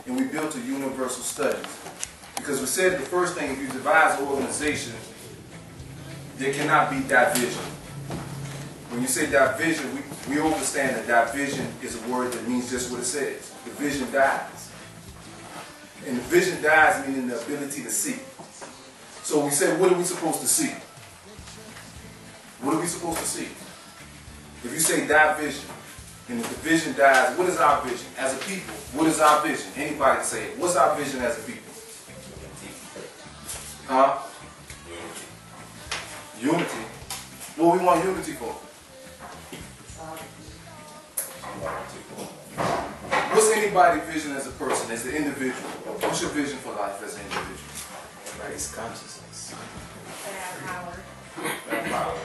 and we built a universal studies. Because we said the first thing, if you devise an organization, there cannot be division. When you say division, we understand that division is a word that means just what it says. The vision dies. And the vision dies meaning the ability to see. So we say, what are we supposed to see? What are we supposed to see? If you say division, and if the vision dies, what is our vision? As a people, what is our vision? Anybody can say it. What's our vision as a people? Huh? Unity. What we want unity for? What's anybody's vision as a person, as an individual? What's your vision for life as an individual? Raise consciousness. Power. Power.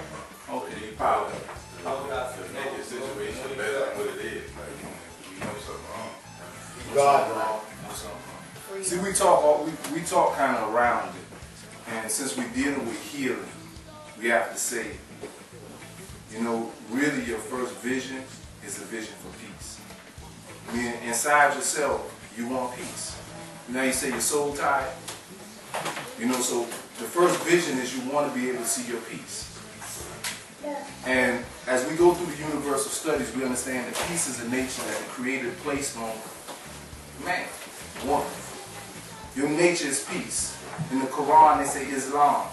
Okay, power. How would I feel? Make your situation better than what it is. Like, you know something wrong. God wrong. See, we talk kind of around it. And since we're dealing with healing, we have to say, you know, really your first vision is a vision for peace. Meaning inside yourself, you want peace. You know, you say your soul tired. You know, so the first vision is you want to be able to see your peace. And as we go through the universal studies, we understand that peace is a nature that the Creator placed on man, woman. Your nature is peace. In the Quran, they say Islam.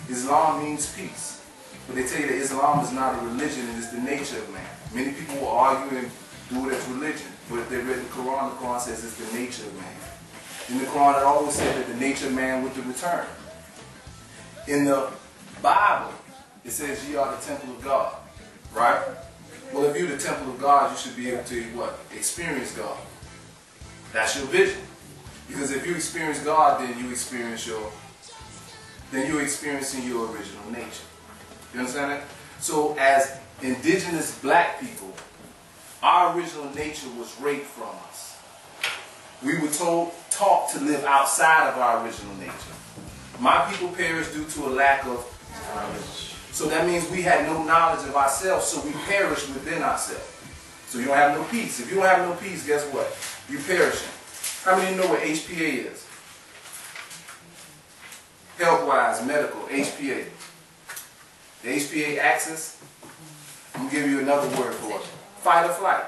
Islam means peace. But they tell you that Islam is not a religion, it is the nature of man. Many people will argue and do it as religion. But if they read the Quran says it's the nature of man. In the Quran, it always said that the nature of man would return. In the Bible, it says ye are the temple of God. Right? Well, if you're the temple of God, you should be able to, what? Experience God. That's your vision. Because if you experience God, then you're experiencing your original nature. You understand that? So as indigenous black people, our original nature was raped from us. We were taught to live outside of our original nature. My people perished due to a lack of knowledge. So that means we had no knowledge of ourselves, so we perished within ourselves. So you don't have no peace. If you don't have no peace, guess what? You're perishing. How many of you know what HPA is? Health-wise, medical, HPA. The HPA axis, I'm going to give you another word for it. Fight or flight.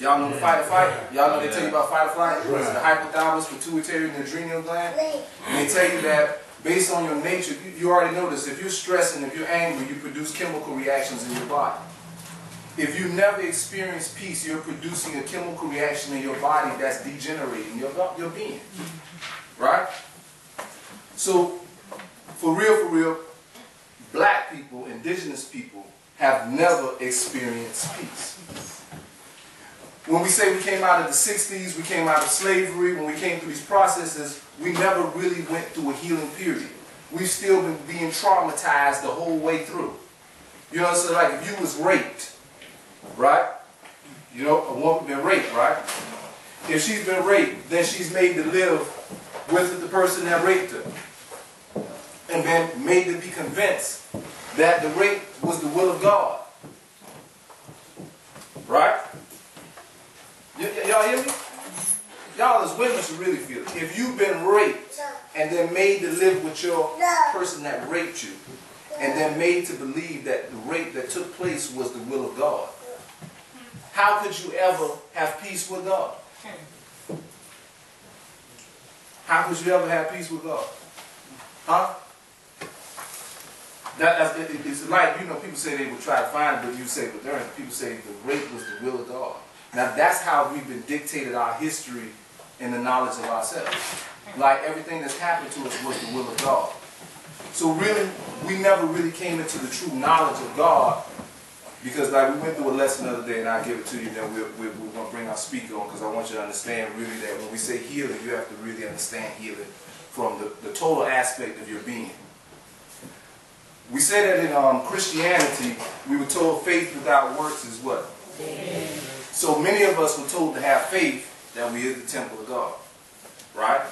Y'all know the fight or flight? Y'all know they tell you about fight or flight? It's the hypothalamus, pituitary, and adrenal gland. And they tell you that based on your nature, you already know this, if you're stressed and if you're angry, you produce chemical reactions in your body. If you never experience peace, you're producing a chemical reaction in your body that's degenerating your being. Right? So, for real, black people, indigenous people, have never experienced peace. When we say we came out of the 60s, we came out of slavery, when we came through these processes, we never really went through a healing period. We've still been being traumatized the whole way through. You know, so like if you was raped, right? You know, a woman been raped, right? If she's been raped, then she's made to live with the person that raped her. And then made to be convinced that the rape was the will of God. Right? Y'all hear me? Y'all as women should really feel it. If you've been raped and then made to live with your person that raped you, and then made to believe that the rape that took place was the will of God, how could you ever have peace with God? How could you ever have peace with God? Huh? It's like, you know, people say they would try to find it, but you say, but people say the rape was the will of God. Now that's how we've been dictated our history and the knowledge of ourselves. Like everything that's happened to us was the will of God. So really, we never really came into the true knowledge of God, because like we went through a lesson the other day, and I'll give it to you, then we're going to bring our speaker on, because I want you to understand really that when we say healing, you have to really understand healing from the total aspect of your being. We say that in Christianity, we were told faith without works is what? So many of us were told to have faith that we is the temple of God. Right?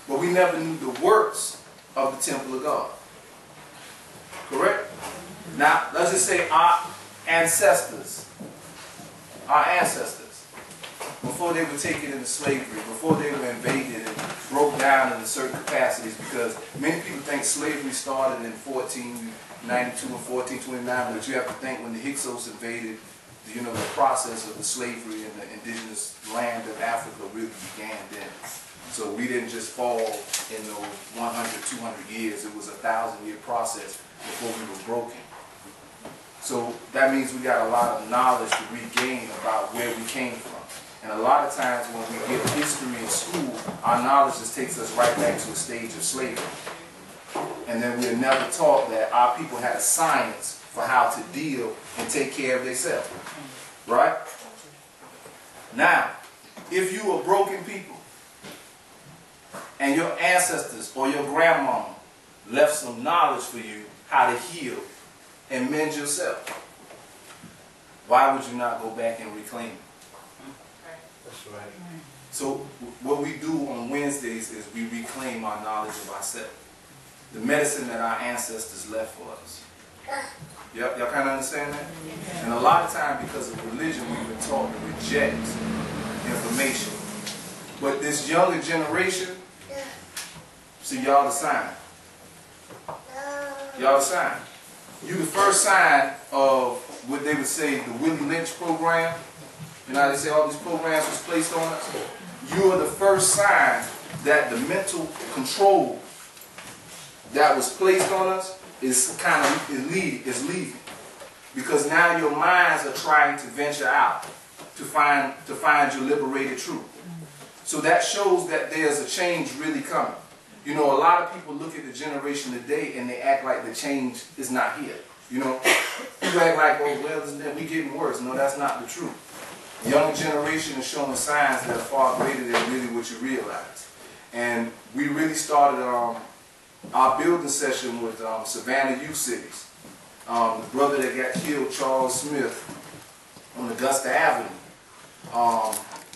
But we never knew the works of the temple of God. Correct? Now, let's just say our ancestors. before they were taken into slavery, before they were invaded and broke down into certain capacities, because many people think slavery started in 1492 and 1429, but you have to think when the Hyksos invaded, you know, the process of the slavery in the indigenous land of Africa really began then. So we didn't just fall in those 100, 200 years. It was a 1,000-year process before we were broken. So that means we got a lot of knowledge to regain about where we came from. And a lot of times when we get history in school, our knowledge just takes us right back to a stage of slavery. And then we're never taught that our people had a science for how to deal and take care of themselves. Right? Now, if you are broken people, and your ancestors or your grandmama left some knowledge for you how to heal and mend yourself, why would you not go back and reclaim it? That's right. So what we do on Wednesdays is we reclaim our knowledge of ourselves. The medicine that our ancestors left for us. Y'all kind of understand that? And a lot of time because of religion we've been taught to reject information. But this younger generation, see, y'all the sign. Y'all the sign. You the first sign of what they would say the Willie Lynch program. You know how they say all these programs was placed on us? You are the first sign that the mental control that was placed on us is leaving. Because now your minds are trying to venture out to find your liberated truth. So that shows that there's a change really coming. You know, a lot of people look at the generation today and they act like the change is not here. You know, people act like, oh, well, we getting worse. No, that's not the truth. The younger generation is showing signs that are far greater than really what you realize. And we really started our building session with Savannah Youth Cities. The brother that got killed, Charles Smith, on Augusta Avenue.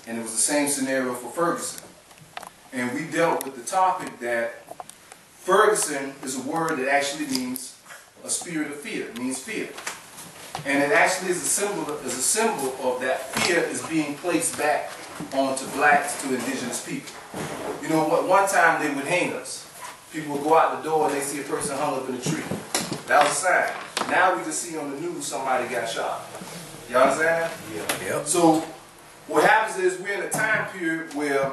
And it was the same scenario for Ferguson. And we dealt with the topic that Ferguson is a word that actually means a spirit of fear. It means fear. And it actually is a symbol of that fear is being placed back onto blacks, to indigenous people. You know what? One time they would hang us. People would go out the door and they see a person hung up in a tree. That was a sign. Now we just see on the news somebody got shot. You understand that? Yeah. Yep. So what happens is we're in a time period where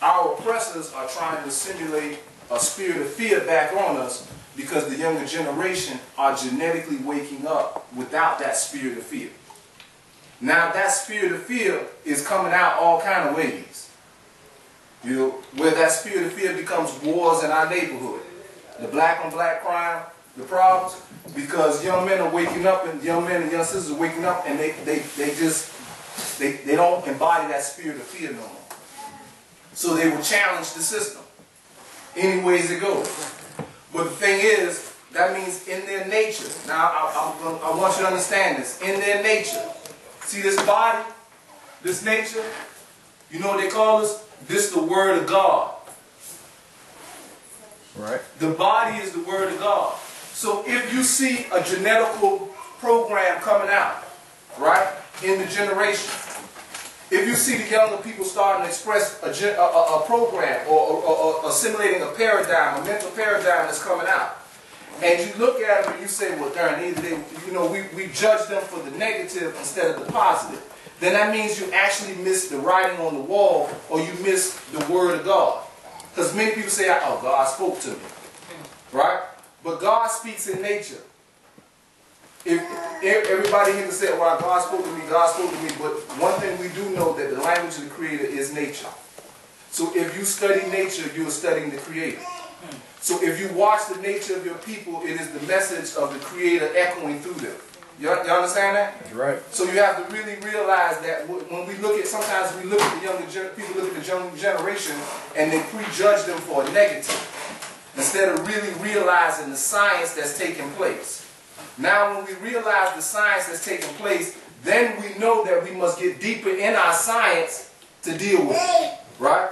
our oppressors are trying to simulate a spirit of fear back on us because the younger generation are genetically waking up without that spirit of fear. Now that spirit of fear is coming out all kind of ways. You know, where that spirit of fear becomes wars in our neighborhood. The black on black crime, the problems, because young men are waking up and young men and young sisters are waking up and they don't embody that spirit of fear no more. So they will challenge the system any ways it goes. But the thing is, that means in their nature. Now, I want you to understand this. In their nature. See this body? This nature? You know what they call us? This the Word of God. Right. The body is the Word of God. So if you see a genetical program coming out, right, in the generation, if you see the younger people starting to express a program or assimilating a paradigm, a mental paradigm that's coming out, and you look at them and you say, well, darn, we judge them for the negative instead of the positive, then that means you actually miss the writing on the wall or you miss the Word of God. Because many people say, oh, God spoke to me, right? But God speaks in nature. If everybody here can say, well, God spoke to me, but one thing we do know that the language of the Creator is nature. So if you study nature, you're studying the Creator. So if you watch the nature of your people, it is the message of the Creator echoing through them. You understand that? That's right. So you have to really realize that when we look at, sometimes we look at the younger people, look at the younger generation, and they prejudge them for a negative, instead of really realizing the science that's taking place. Now when we realize the science that's taking place, then we know that we must get deeper in our science to deal with it. Right?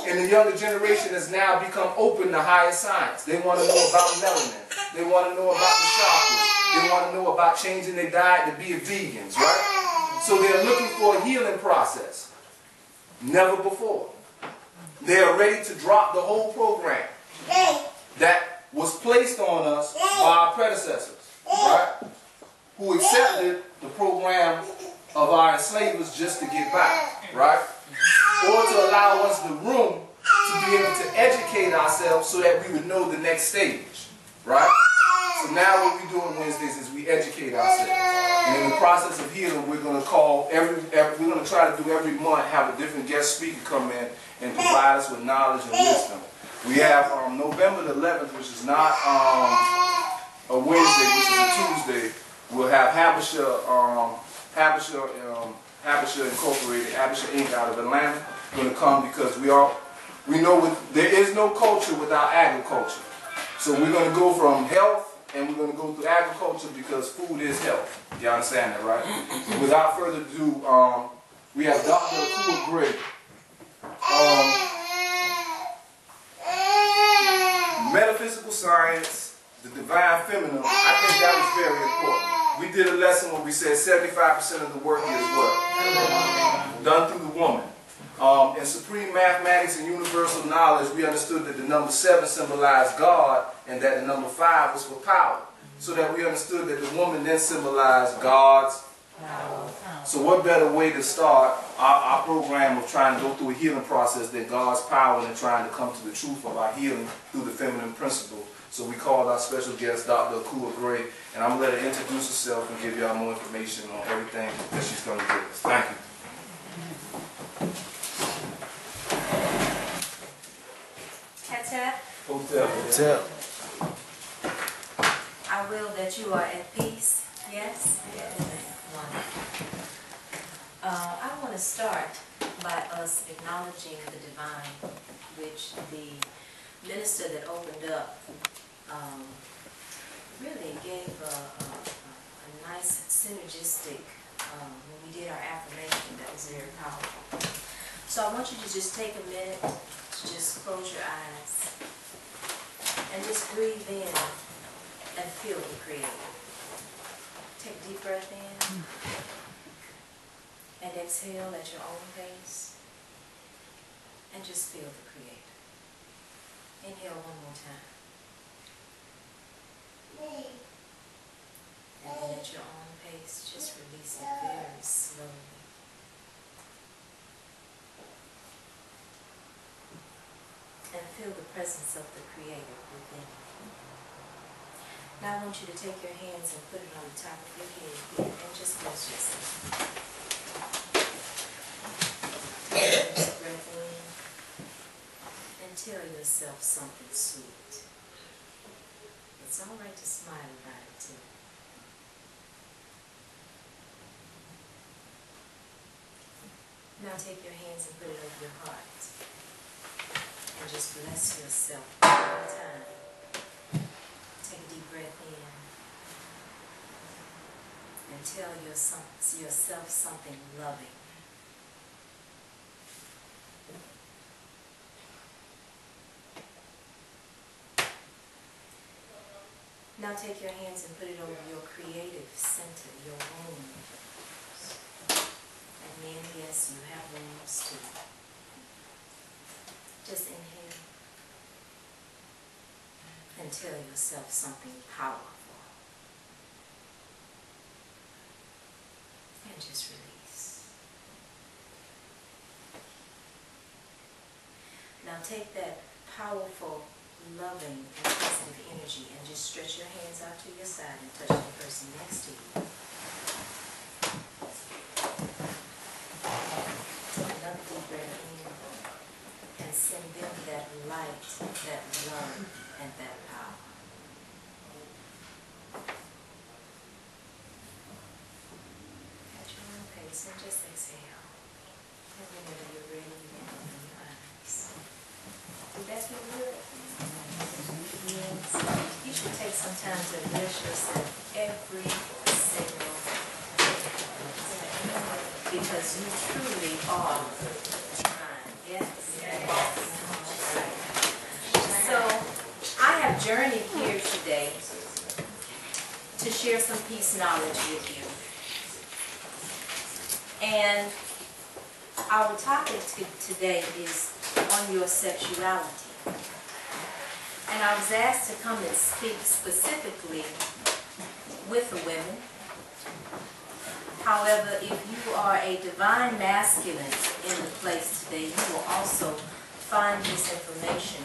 And the younger generation has now become open to higher science. They want to know about melanin. They want to know about the chakras. They want to know about changing their diet to be vegans. Right? So they're looking for a healing process. Never before. They are ready to drop the whole program that was placed on us by our predecessors, right? Who accepted the program of our enslavers just to get by, right? Or to allow us the room to be able to educate ourselves so that we would know the next stage, right? So now what we do on Wednesdays is we educate ourselves. And in the process of healing, we're going to call we're going to try to do every month, have a different guest speaker come in and provide us with knowledge and wisdom. We have November the 11th, which is not a Wednesday, which is a Tuesday. We'll have Habisha Incorporated, Habisha Inc. out of Atlanta, going to come because we know there is no culture without agriculture. So we're going to go from health and we're going to go through agriculture because food is health. You understand that, right? So without further ado, we have Dr.Akua. Metaphysical science, the divine feminine. I think that was very important. We did a lesson where we said 75% of the work is what? Done through the woman. In supreme mathematics and universal knowledge, we understood that the number 7 symbolized God and that the number 5 was for power. So that we understood that the woman then symbolized God's power. So what better way to start our program of trying to go through a healing process than God's power and trying to come to the truth of our healing through the feminine principle. So we called our special guest Dr.Akua Gray, and I'm going to let her introduce herself and give y'all more information on everything that she's going to give us. Thank you. Hotel. I will that you are at peace. Yes? Yes. Wonderful. I want to start by us acknowledging the divine, which the minister that opened up really gave a nice synergistic, when we did our affirmation, that was very powerful. So I want you to just take a minute to just close your eyes and just breathe in and feel the Creator. Take a deep breath in and exhale at your own pace and just feel the Creator. Inhale one more time. And then at your own pace, just release it very slowly. And feel the presence of the Creator within you. Now I want you to take your hands and put it on the top of your head here and just bless yourself. Just breath in and tell yourself something sweet. It's all right to smile about it too. Now take your hands and put it over your heart. And just bless yourself one more time. Take a deep breath in. And tell yourself something loving. Now take your hands and put it over your creative center, your womb. And men, yes, you have wombs too. Just inhale and tell yourself something powerful. And just release. Now take that powerful, loving, and positive energy and just stretch your hands out to your side and touch the person next to you. Take another deep breath in. And send them that light, that love, and that power. At your own pace, and just exhale. And whenever you're ready, you can open your eyes. Did that feel good? Yes. You should take some time to bless yourself every single day. Because you truly are divine. Yes. So, I have journeyed here today to share some peace knowledge with you. And Our topic today is on your sexuality. And I was asked to come and speak specifically with the women. However, if you are a divine masculine in the place today, you will also find this information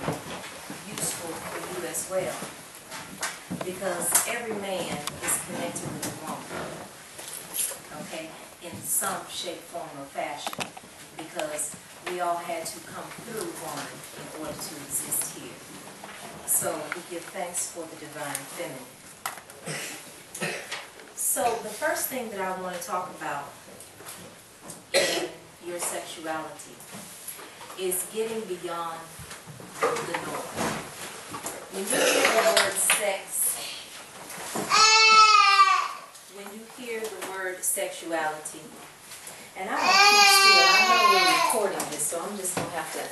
useful for you as well. Because every man is connected with a woman, okay, in some shape, form, or fashion. Because we all had to come through woman in order to exist here. So we give thanks for the divine feminine. So the first thing that I want to talk about in your sexuality is getting beyond the norm. When you hear the word sex, when you hear the word sexuality, and I'm going to keep still. I know you're recording this, so I'm just going to have to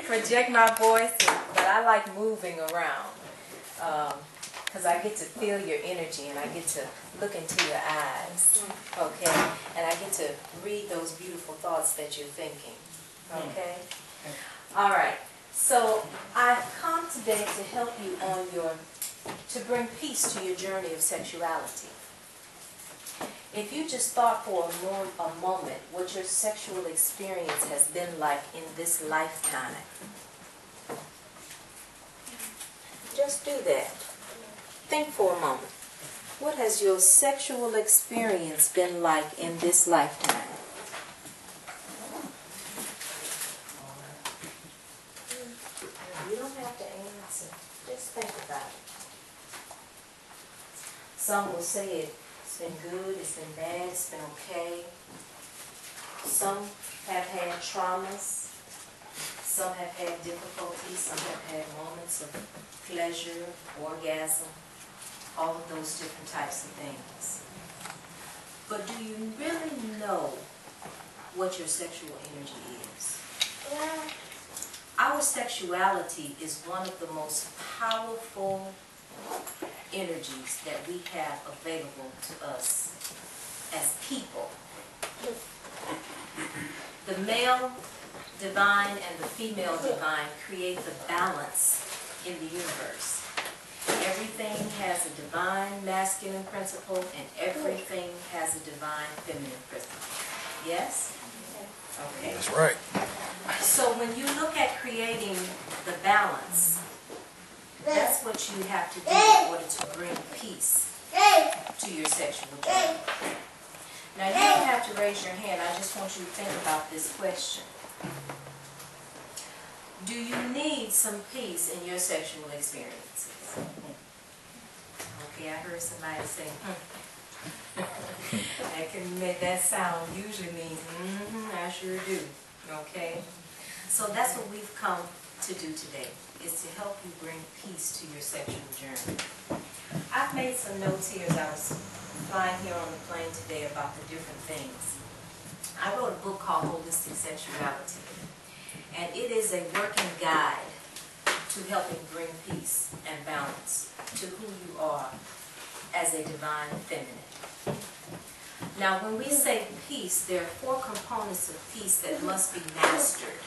project my voice, but I like moving around. Because I get to feel your energy and I get to look into your eyes, okay? And I get to read those beautiful thoughts that you're thinking, okay? All right, so I've come today to help you on to bring peace to your journey of sexuality. If you just thought for a moment what your sexual experience has been like in this lifetime, just do that. Think for a moment. What has your sexual experience been like in this lifetime? You don't have to answer. Just think about it. Some will say it's been good, it's been bad, it's been okay. Some have had traumas. Some have had difficulties. Some have had moments of pleasure, orgasm. All of those different types of things. But do you really know what your sexual energy is? Our sexuality is one of the most powerful energies that we have available to us as people. The male divine and the female divine create the balance in the universe. Everything has a divine masculine principle and everything has a divine feminine principle. Yes? Okay. That's right. So when you look at creating the balance, that's what you have to do in order to bring peace to your sexual journey. Now you don't have to raise your hand, I just want you to think about this question. Do you need some peace in your sexual experiences? Okay, I heard somebody say, That can make that sound usually means, I sure do. Okay? So that's what we've come to do today, is to help you bring peace to your sexual journey. I've made some notes here as I was flying here on the plane today about the different things. I wrote a book called Holistic Sexuality, and it is a working guide to helping bring peace and balance to who you are as a divine feminine. Now, when we say peace, there are 4 components of peace that must be mastered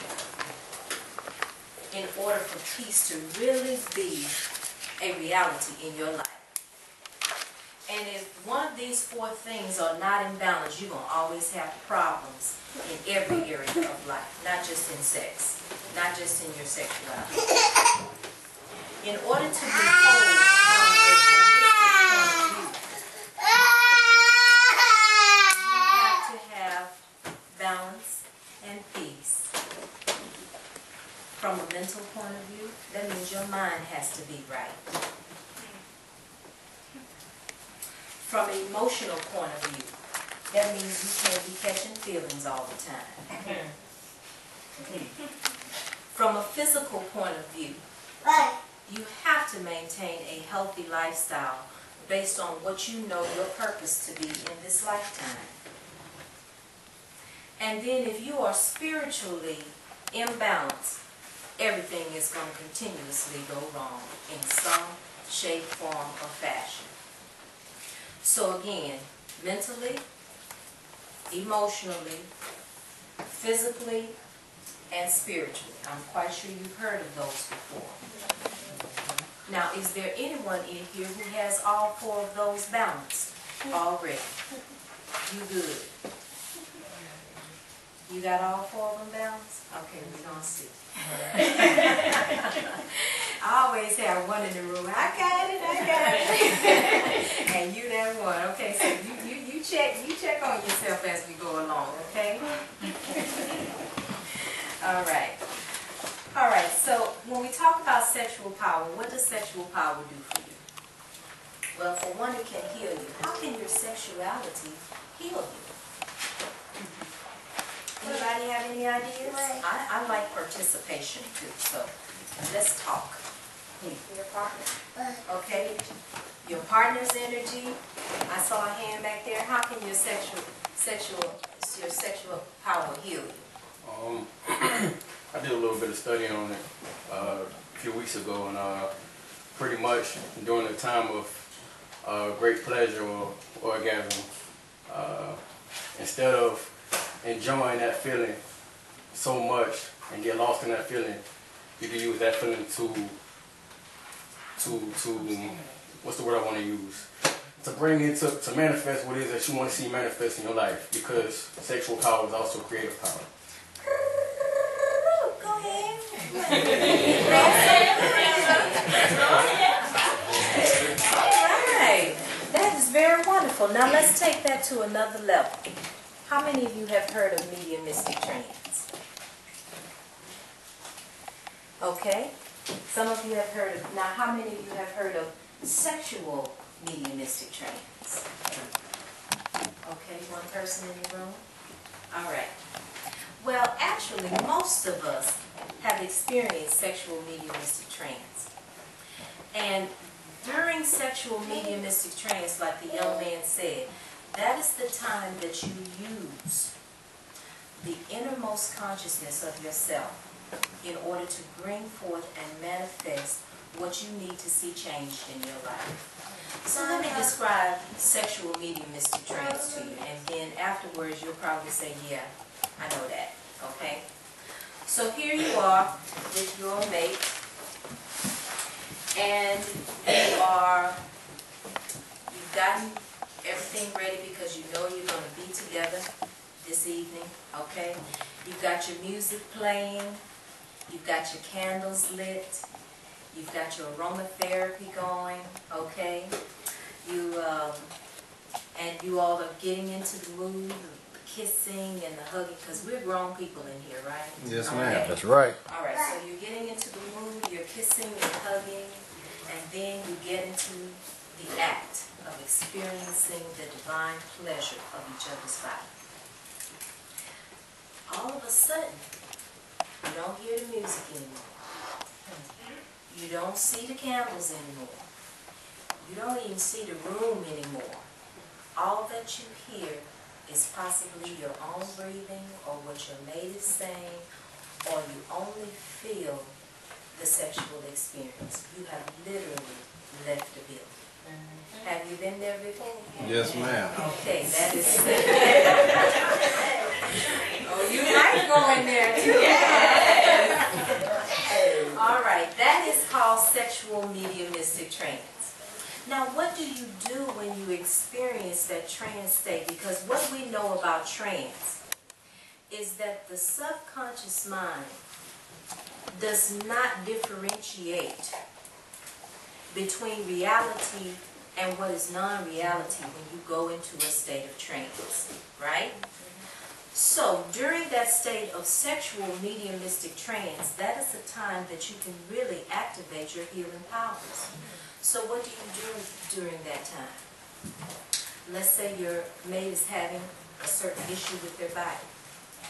in order for peace to really be a reality in your life. And if one of these 4 things are not in balance, you're going to always have problems in every area of life, not just in sex, not just in your sexuality. In order to be whole from a holistic point of view, you have to have balance and peace. From a mental point of view, that means your mind has to be right. From an emotional point of view, that means you can't be catching feelings all the time. From a physical point of view, you have to maintain a healthy lifestyle based on what you know your purpose to be in this lifetime. And then if you are spiritually imbalanced, everything is going to continuously go wrong in some shape, form, or fashion. So again, mentally, emotionally, physically and spiritually. I'm quite sure you've heard of those before. Now, is there anyone in here who has all four of those balanced already? You good? You got all four of them balanced? Okay, we're going to see. I always have one in the room. I got it. And you that one. Okay, so you check on yourself as we go along, okay? All right, so when we talk about sexual power, what does sexual power do for you? Well, for one, it can heal you. How can your sexuality heal you? Anybody have any ideas? I like participation too, so let's talk. Your partner. Okay, your partner's energy. I saw a hand back there. How can your sexual power heal you? I did a little bit of studying on it a few weeks ago, and pretty much during the time of great pleasure or orgasm, instead of enjoying that feeling so much and get lost in that feeling, you can use that feeling to what's the word I want to use? To bring it to manifest what it is that you want to see manifest in your life, because sexual power is also creative power. Go ahead. All right. That is very wonderful. Now let's take that to another level. How many of you have heard of mediumistic trance? Okay. Some of you have heard of, now how many of you have heard of sexual mediumistic trance? Okay, one person in the room? All right. Well, actually, most of us have experienced sexual mediumistic trance. And during sexual mediumistic trance, like the young man said, that is the time that you use the innermost consciousness of yourself in order to bring forth and manifest what you need to see changed in your life. So let me describe sexual mediumistic trance to you, and then afterwards you'll probably say, yeah, I know that, okay? So here you are with your mate, and you've gotten everything ready because you know you're going to be together this evening, okay? You've got your music playing, you've got your candles lit, you've got your aromatherapy going, okay? And you all are getting into the mood, the kissing and the hugging, because we're grown people in here, right? Yes, Okay. ma'am. That's right. All right, so you're getting into the mood, you're kissing and hugging, and then you get into the act of experiencing the divine pleasure of each other's body. All of a sudden, you don't hear the music anymore. You don't see the candles anymore. You don't even see the room anymore. All that you hear is possibly your own breathing or what your mate is saying, or you only feel the sexual experience. You have literally left the building. Have you been there before? Yes, ma'am. Okay, that is oh, you might go in there too. All right, that is called sexual mediumistic trance. Now, what do you do when you experience that trance state? Because what we know about trance is that the subconscious mind does not differentiate between reality and what is non-reality when you go into a state of trance, right? So during that state of sexual mediumistic trance, that is the time that you can really activate your healing powers. So what do you do during that time? Let's say your mate is having a certain issue with their body.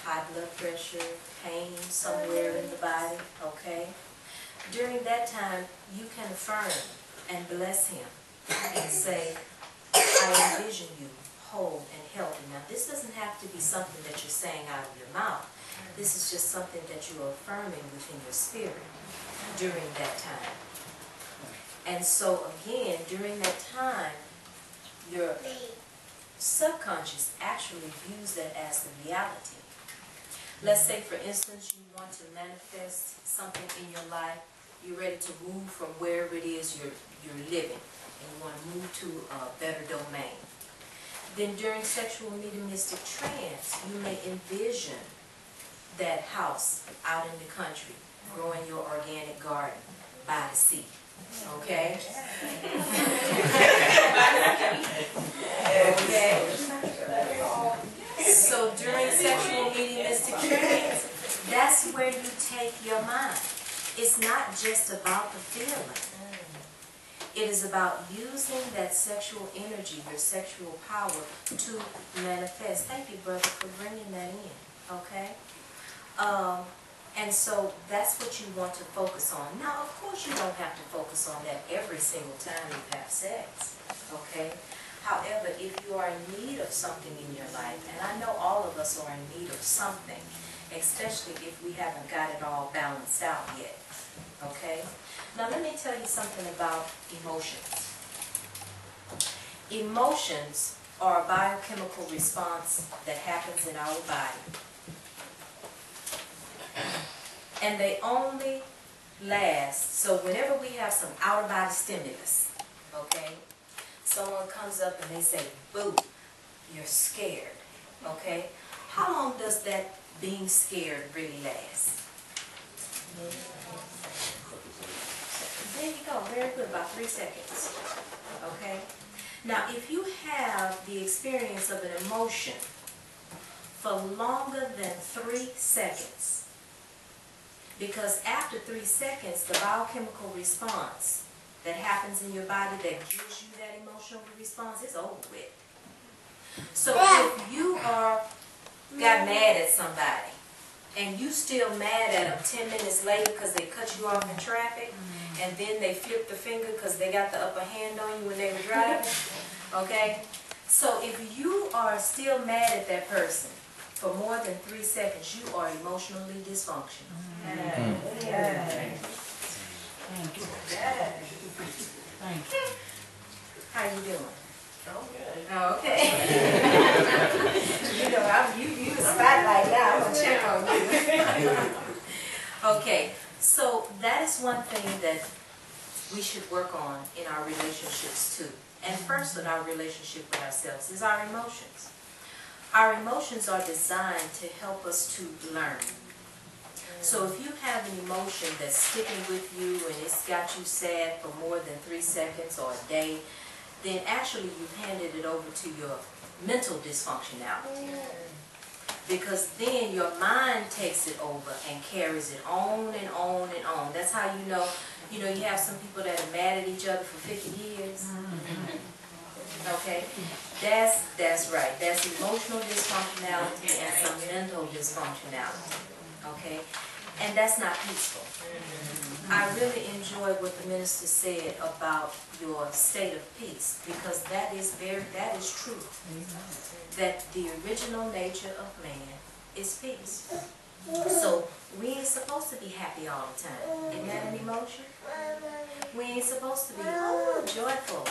High blood pressure, pain somewhere in the body, okay? During that time, you can affirm and bless him and say, I envision you whole and healthy. Now, this doesn't have to be something that you're saying out of your mouth. This is just something that you're affirming within your spirit during that time. And so, again, during that time, your subconscious actually views that as the reality. Let's say, for instance, you want to manifest something in your life. You're ready to move from wherever it is you're living, and you want to move to a better domain. Then during sexual mediumistic trance, you may envision that house out in the country, growing your organic garden by the sea. Okay? Okay. So during sexual mediumistic trance, that's where you take your mind. It's not just about the feeling. It is about using that sexual energy, your sexual power, to manifest. Thank you, brother, for bringing that in. Okay? And so that's what you want to focus on. Now, of course, you don't have to focus on that every single time you have sex. Okay? However, if you are in need of something in your life, and I know all of us are in need of something, especially if we haven't got it all balanced out yet. Okay? Now, let me tell you something about emotions. Emotions are a biochemical response that happens in our body. And they only last, so whenever we have some out-of-body stimulus, okay, someone comes up and they say, boo, you're scared, okay? How long does that being scared really last? There you go, very good, about 3 seconds, okay? Now, if you have the experience of an emotion for longer than 3 seconds, because after 3 seconds, the biochemical response that happens in your body that gives you that emotional response is over with. So if you got mad at somebody, and you still mad at them 10 minutes later because they cut you off in traffic, and then they flip the finger because they got the upper hand on you when they were driving, okay? So if you are still mad at that person for more than 3 seconds, you are emotionally dysfunctional. How you doing? Oh, okay. You know, you the spotlight now. I'm gonna check on you. Okay, so that is one thing that we should work on in our relationships too. And first in our relationship with ourselves is our emotions. Our emotions are designed to help us to learn. So if you have an emotion that's sticking with you and it's got you sad for more than 3 seconds or a day, then actually you've handed it over to your mental dysfunctionality. Because then your mind takes it over and carries it on and on and on. That's how you know, you have some people that are mad at each other for 50 years. Okay? That's right. That's emotional dysfunctionality and some mental dysfunctionality. Okay? And that's not peaceful. I really enjoyed what the minister said about your state of peace, because that is true. That the original nature of man is peace. So we ain't supposed to be happy all the time. Isn't that an emotion? We ain't supposed to be joyful.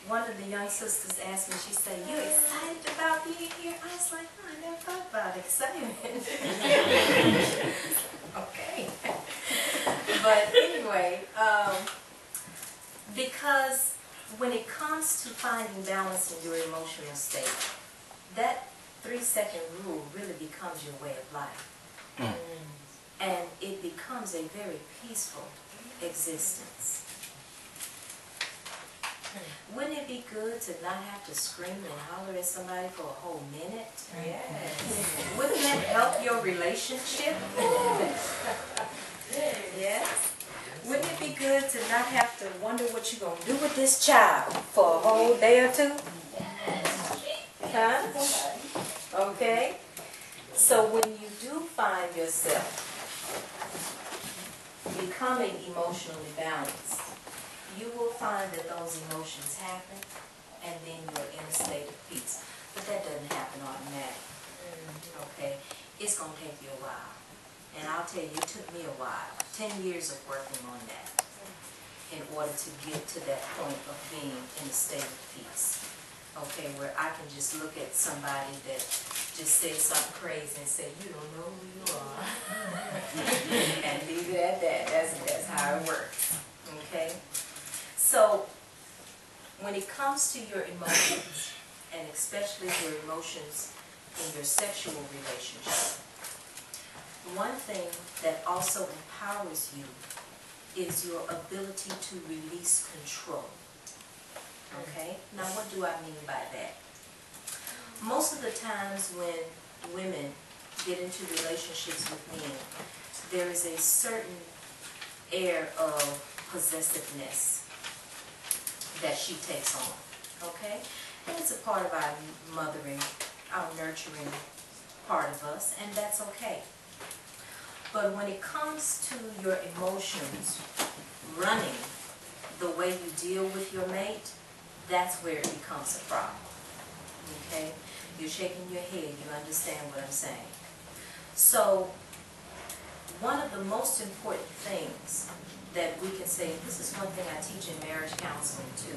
One of the young sisters asked me, she said, "You excited about being here?" I was like, I never thought about excitement. Okay. But anyway, because when it comes to finding balance in your emotional state, that 3-second rule really becomes your way of life. And it becomes a very peaceful existence. Wouldn't it be good to not have to scream and holler at somebody for a whole minute? Yes. Wouldn't that help your relationship? Yes. Wouldn't it be good to not have to wonder what you're going to do with this child for a whole day or two? Huh? Okay. So when you do find yourself becoming emotionally balanced, you will find that those emotions happen, and then you're in a state of peace. But that doesn't happen automatically. Okay? It's going to take you a while. And I'll tell you, it took me a while. 10 years of working on that in order to get to that point of being in a state of peace. Okay, where I can just look at somebody that just say something crazy and say, you don't know who you are. And leave it at that. That's how it works. Okay? So, when it comes to your emotions, and especially your emotions in your sexual relationship, one thing that also empowers you is your ability to release control. Okay? Now, what do I mean by that? Most of the times when women get into relationships with men, there is a certain air of possessiveness that she takes on. Okay? And it's a part of our mothering, our nurturing part of us, and that's okay. But when it comes to your emotions running the way you deal with your mate, that's where it becomes a problem. Okay? You're shaking your head, you understand what I'm saying. So, one of the most important things that we can say, this is one thing I teach in marriage counseling to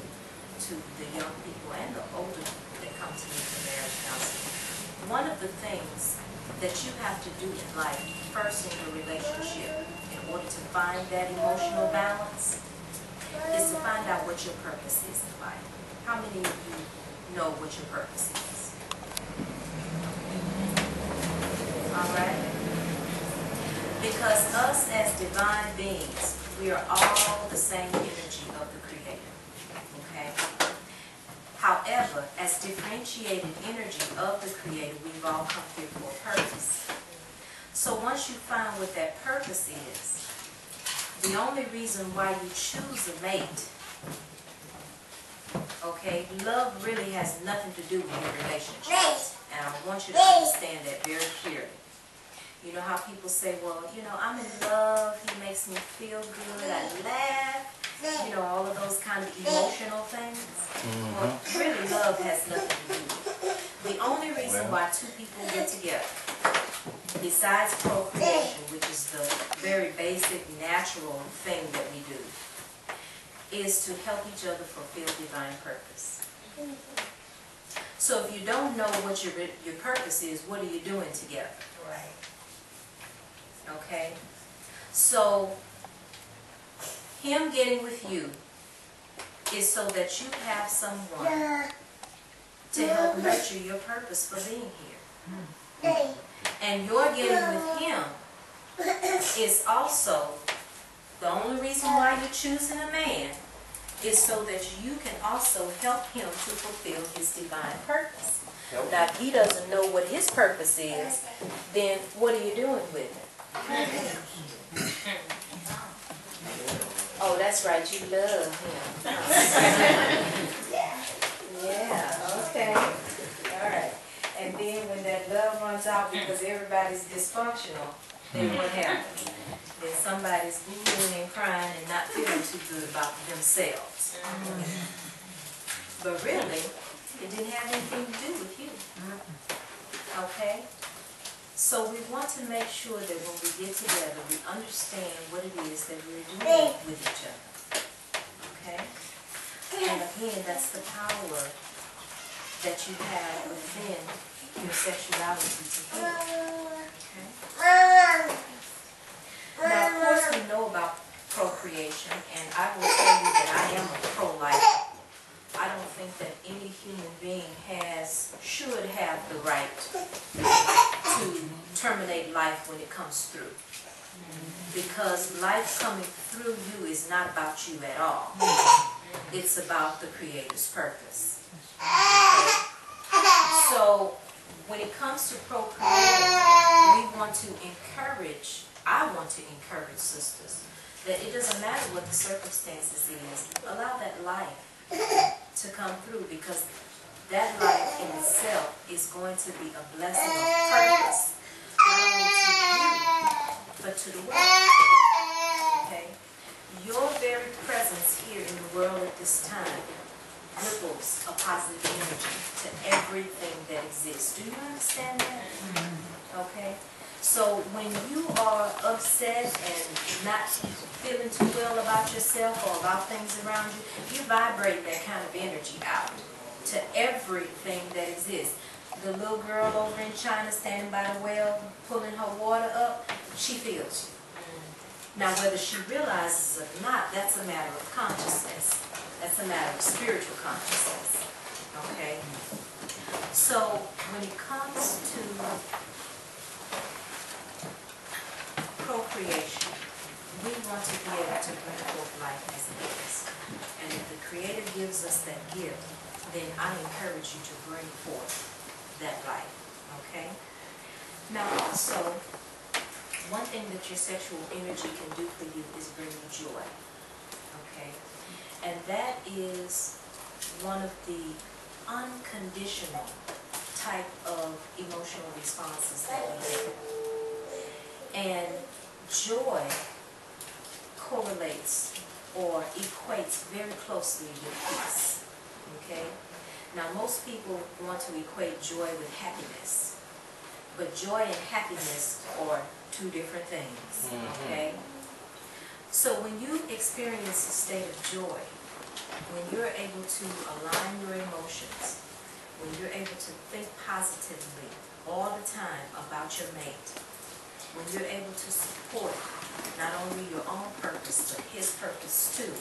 the young people and the older people that come to me for marriage counseling. One of the things that you have to do in life, first in your relationship, in order to find that emotional balance, is to find out what your purpose is in life. How many of you know what your purpose is? Alright? Because us as divine beings, we are all the same energy of the Creator. Okay? However, as differentiated energy of the Creator, we've all come here for a purpose. So once you find what that purpose is, the only reason why you choose a mate, okay, love really has nothing to do with your relationships. And I want you to understand that very clearly. You know how people say, well, you know, I'm in love, he makes me feel good, I laugh, you know, all of those kind of emotional things. Well, really love has nothing to do with it. The only reason why two people get together, besides procreation, which is the very basic, natural thing that we do, is to help each other fulfill divine purpose. So if you don't know what your purpose is, what are you doing together? Right. Okay? So, him getting with you is so that you have someone to help nurture your purpose for being here. And your getting with him is also the only reason why you're choosing a man is so that you can also help him to fulfill his divine purpose. Now, if he doesn't know what his purpose is, then what are you doing with it? Oh, that's right, you love him. Yeah, okay. All right. And then when that love runs out because everybody's dysfunctional, then what happens? Then somebody's booing and crying and not feeling too good about themselves. But really, it didn't have anything to do with you. Okay? So we want to make sure that when we get together, we understand what it is that we're doing with each other. Okay? And again, that's the power that you have within your sexuality to heal. Okay? Now, of course, we know about procreation, and I will tell you that I am a pro-lifer. I don't think that any human being should have the right to terminate life when it comes through. Because life coming through you is not about you at all. It's about the Creator's purpose. Okay? So, when it comes to procreating, we want to encourage, I want to encourage sisters, that it doesn't matter what the circumstances is, allow that life to come through, because that life in itself is going to be a blessing of purpose, not only to you, but to the world. Okay? Your very presence here in the world at this time ripples a positive energy to everything that exists. Do you understand that? Okay? So when you are upset and not feeling too well about yourself or about things around you, you vibrate that kind of energy out to everything that exists. the little girl over in China standing by the well, pulling her water up, she feels you. Now, whether she realizes it or not, that's a matter of consciousness. That's a matter of spiritual consciousness. Okay? So, when it comes to procreation, we want to be able to bring forth life as it is. And if the Creator gives us that gift, then I encourage you to bring forth that life. Okay? Now, also, one thing that your sexual energy can do for you is bring you joy. Okay? And that is one of the unconditional type of emotional responses that we have. And joy correlates or equates very closely with peace. Okay? Now, most people want to equate joy with happiness. But joy and happiness are two different things. Okay? So when you experience a state of joy, when you're able to align your emotions, when you're able to think positively all the time about your mate, when you're able to support not only your own purpose, but his purpose too,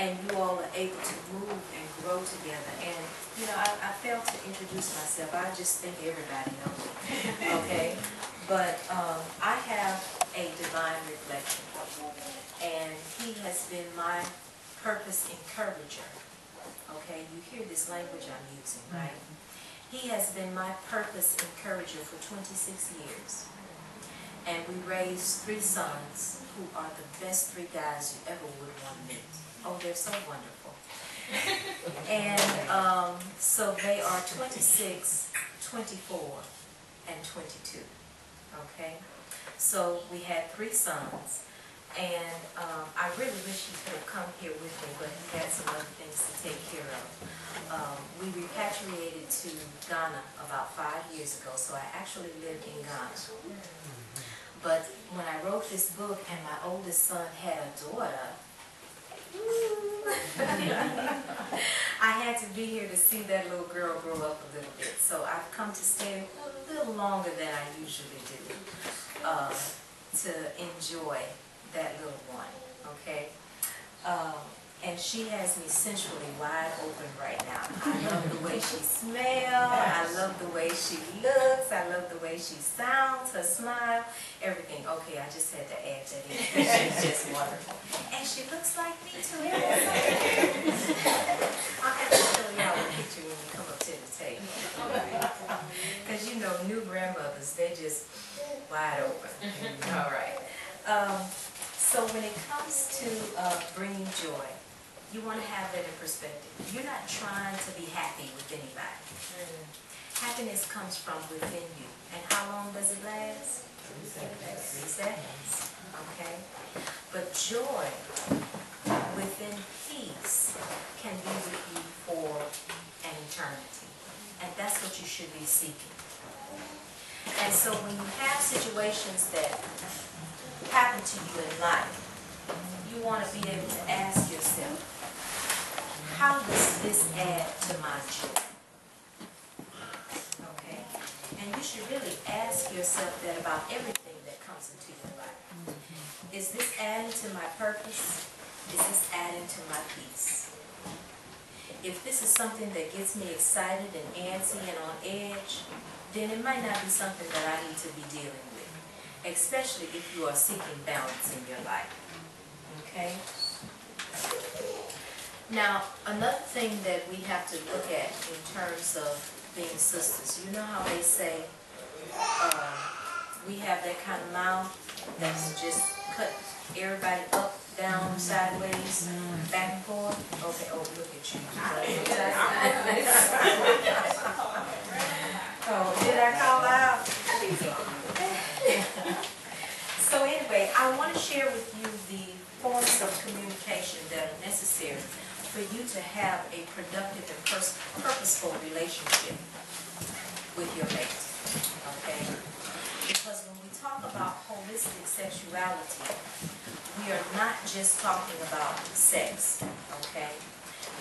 and you all are able to move and grow together. And, you know, I failed to introduce myself. I just think everybody knows me, okay? But I have a divine reflection, and he has been my purpose encourager. Okay, you hear this language I'm using, right? He has been my purpose encourager for 26 years. And we raised 3 sons who are the best 3 guys you ever would want to meet. Oh, they're so wonderful. And so they are 26, 24, and 22. Okay? So we had 3 sons. And I really wish he could have come here with me, but he had some other things to take care of. We repatriated to Ghana about 5 years ago, so I actually lived in Ghana. But when I wrote this book and my oldest son had a daughter, I had to be here to see that little girl grow up a little bit. So I've come to stay a little longer than I usually do to enjoy that little one, okay? And she has me sensually wide open right now. I love the way she smells, I love the way she looks, I love the way she sounds, her smile, everything. Okay, I just had to add that in. She's just wonderful. And she looks like me too. I'll have to show y'all a picture when we come up to the table. Because you know, new grandmothers, they're just wide open. All right. So when it comes to bringing joy, you want to have that in perspective. You're not trying to be happy with anybody. Happiness comes from within you. And how long does it last? 3 seconds. Okay? But joy within peace can be with you for an eternity. And that's what you should be seeking. And so when you have situations that happen to you in life, you want to be able to ask yourself, how does this add to my joy? Okay? And you should really ask yourself that about everything that comes into your life. Is this adding to my purpose? Is this adding to my peace? If this is something that gets me excited and antsy and on edge, then it might not be something that I need to be dealing with, especially if you are seeking balance in your life. Okay? Now, another thing that we have to look at in terms of being sisters, you know how they say we have that kind of mouth that's just cut everybody up, down, sideways, back and forth? Okay, oh, look at you. Oh, did I call out? So anyway, I want to share with you the forms of communication that are necessary for you to have a productive and purposeful relationship with your mate, okay? Because when we talk about holistic sexuality, we are not just talking about sex, okay?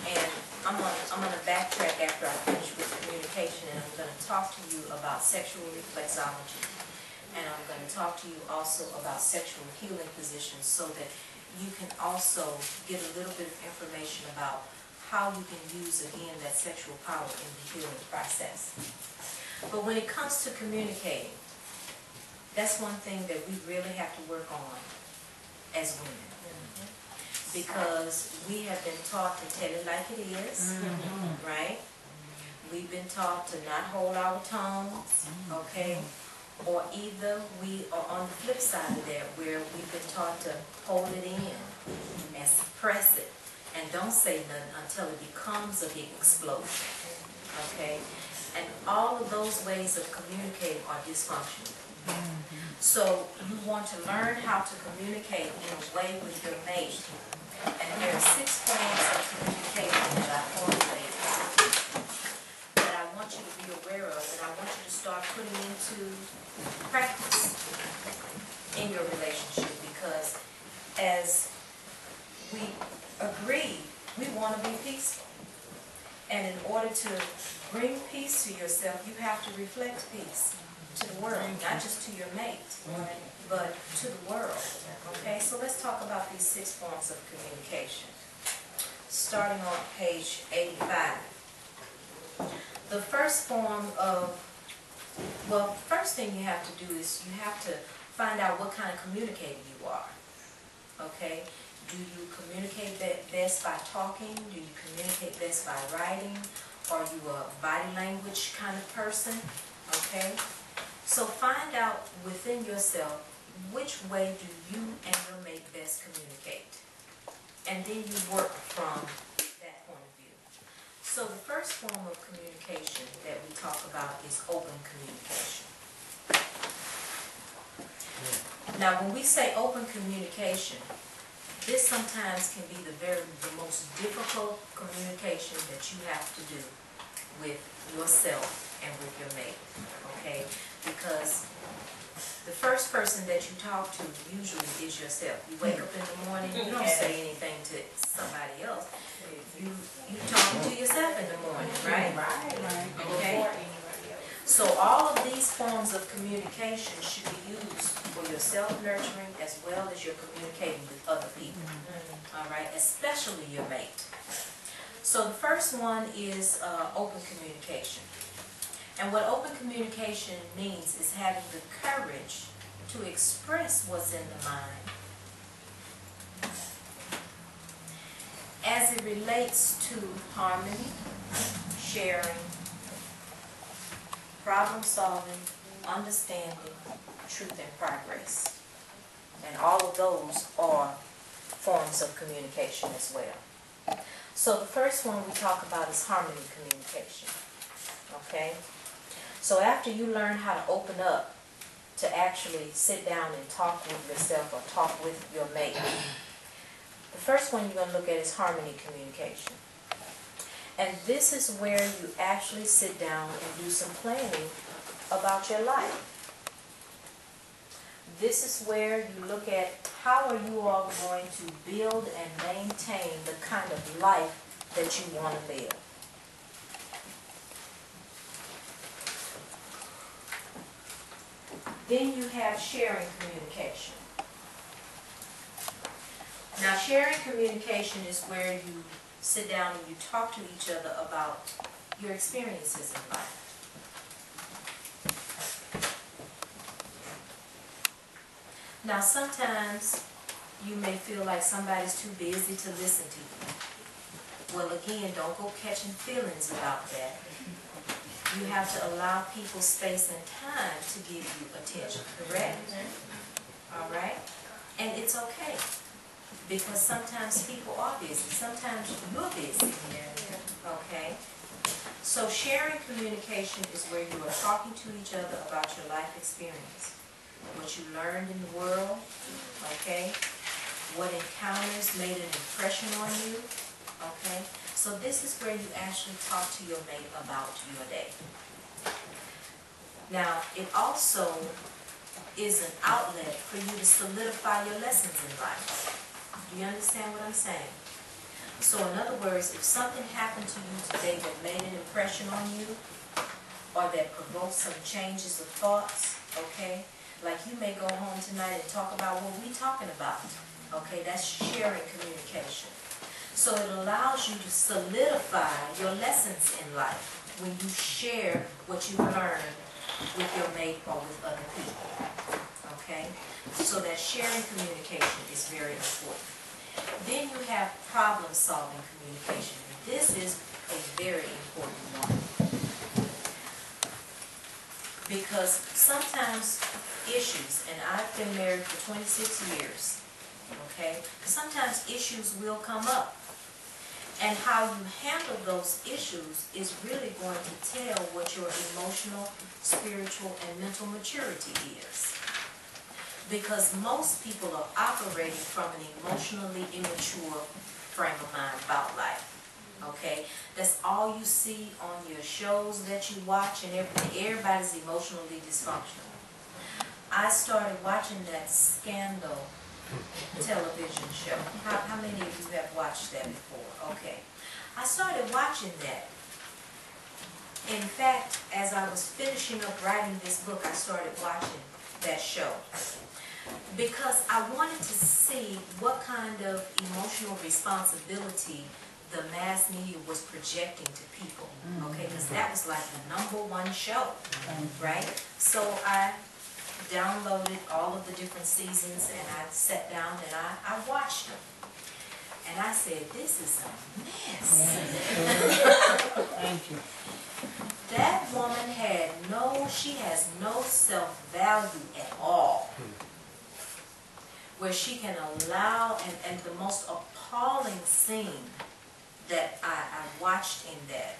And I'm gonna backtrack after I finish with communication, and I'm gonna talk to you about sexual reflexology. And I'm gonna talk to you also about sexual healing positions so that you can also get a little bit of information about how you can use, again, that sexual power in the healing process. But when it comes to communicating, that's one thing that we really have to work on as women. Because we have been taught to tell it like it is, right? We've been taught to not hold our tongues, okay? Or either we are on the flip side of that, where we've been taught to hold it in and suppress it and don't say nothing until it becomes a big explosion, okay? And all of those ways of communicating are dysfunctional. So you want to learn how to communicate in a way with your mate. And there are 6 forms of communication that I formulated that I want you to be aware of, and I want you to start putting into practice in your relationship, because as we agree, we want to be peaceful. And in order to bring peace to yourself, you have to reflect peace to the world, not just to your mate, but to the world. Okay, so let's talk about these 6 forms of communication. Starting on page 85. The first form of, well, first thing you have to do is you have to find out what kind of communicator you are. Okay, do you communicate best by talking? Do you communicate best by writing? Are you a body language kind of person? Okay, so find out within yourself which way do you and your mate best communicate. And then you work from that point of view. So the first form of communication that we talk about is open communication. Now when we say open communication, this sometimes can be the most difficult communication that you have to do with yourself and with your mate, okay? Because the first person that you talk to usually is yourself. You wake up in the morning, you don't say anything to somebody else. You talk to yourself in the morning, right? Okay? So all of these forms of communication should be used for your self-nurturing as well as you're communicating with other people. All right? Especially your mate. So the first one is open communication. And what open communication means is having the courage to express what's in the mind as it relates to harmony, sharing, problem solving, understanding, truth and progress. And all of those are forms of communication as well. So the first one we talk about is harmony communication. Okay? So after you learn how to open up to actually sit down and talk with yourself or talk with your mate, the first one you're going to look at is harmony communication. And this is where you actually sit down and do some planning about your life. This is where you look at how are you all going to build and maintain the kind of life that you want to live. Then you have sharing communication. Now sharing communication is where you sit down and you talk to each other about your experiences in life. Now sometimes you may feel like somebody's too busy to listen to you. Well again, don't go catching feelings about that. You have to allow people space and time to give you attention, correct? All right? And it's okay. Because sometimes people are busy. Sometimes you're busy. Okay? So sharing communication is where you are talking to each other about your life experience. What you learned in the world, okay? What encounters made an impression on you, okay? So this is where you actually talk to your mate about your day. Now, it also is an outlet for you to solidify your lessons in life. Do you understand what I'm saying? So in other words, if something happened to you today that made an impression on you, or that provoked some changes of thoughts, okay? Like you may go home tonight and talk about what we're talking about, okay? That's sharing communication. So it allows you to solidify your lessons in life when you share what you've learned with your mate or with other people, okay? So that sharing communication is very important. Then you have problem-solving communication. This is a very important one. Because sometimes issues, and I've been married for 26 years, okay? Sometimes issues will come up. And how you handle those issues is really going to tell what your emotional, spiritual, and mental maturity is. Because most people are operating from an emotionally immature frame of mind about life. Okay? That's all you see on your shows that you watch and everything. Everybody's emotionally dysfunctional. I started watching that Scandal television show. How many of you have watched that before? Okay. I started watching that. In fact, as I was finishing up writing this book, I started watching that show. Because I wanted to see what kind of emotional responsibility the mass media was projecting to people. Okay, because that was like the #1 show, right? So I downloaded all of the different seasons and I sat down and I watched them. And I said, this is a mess. Thank you. That woman she has no self-value at all. Where she can allow, and the most appalling scene that I watched in that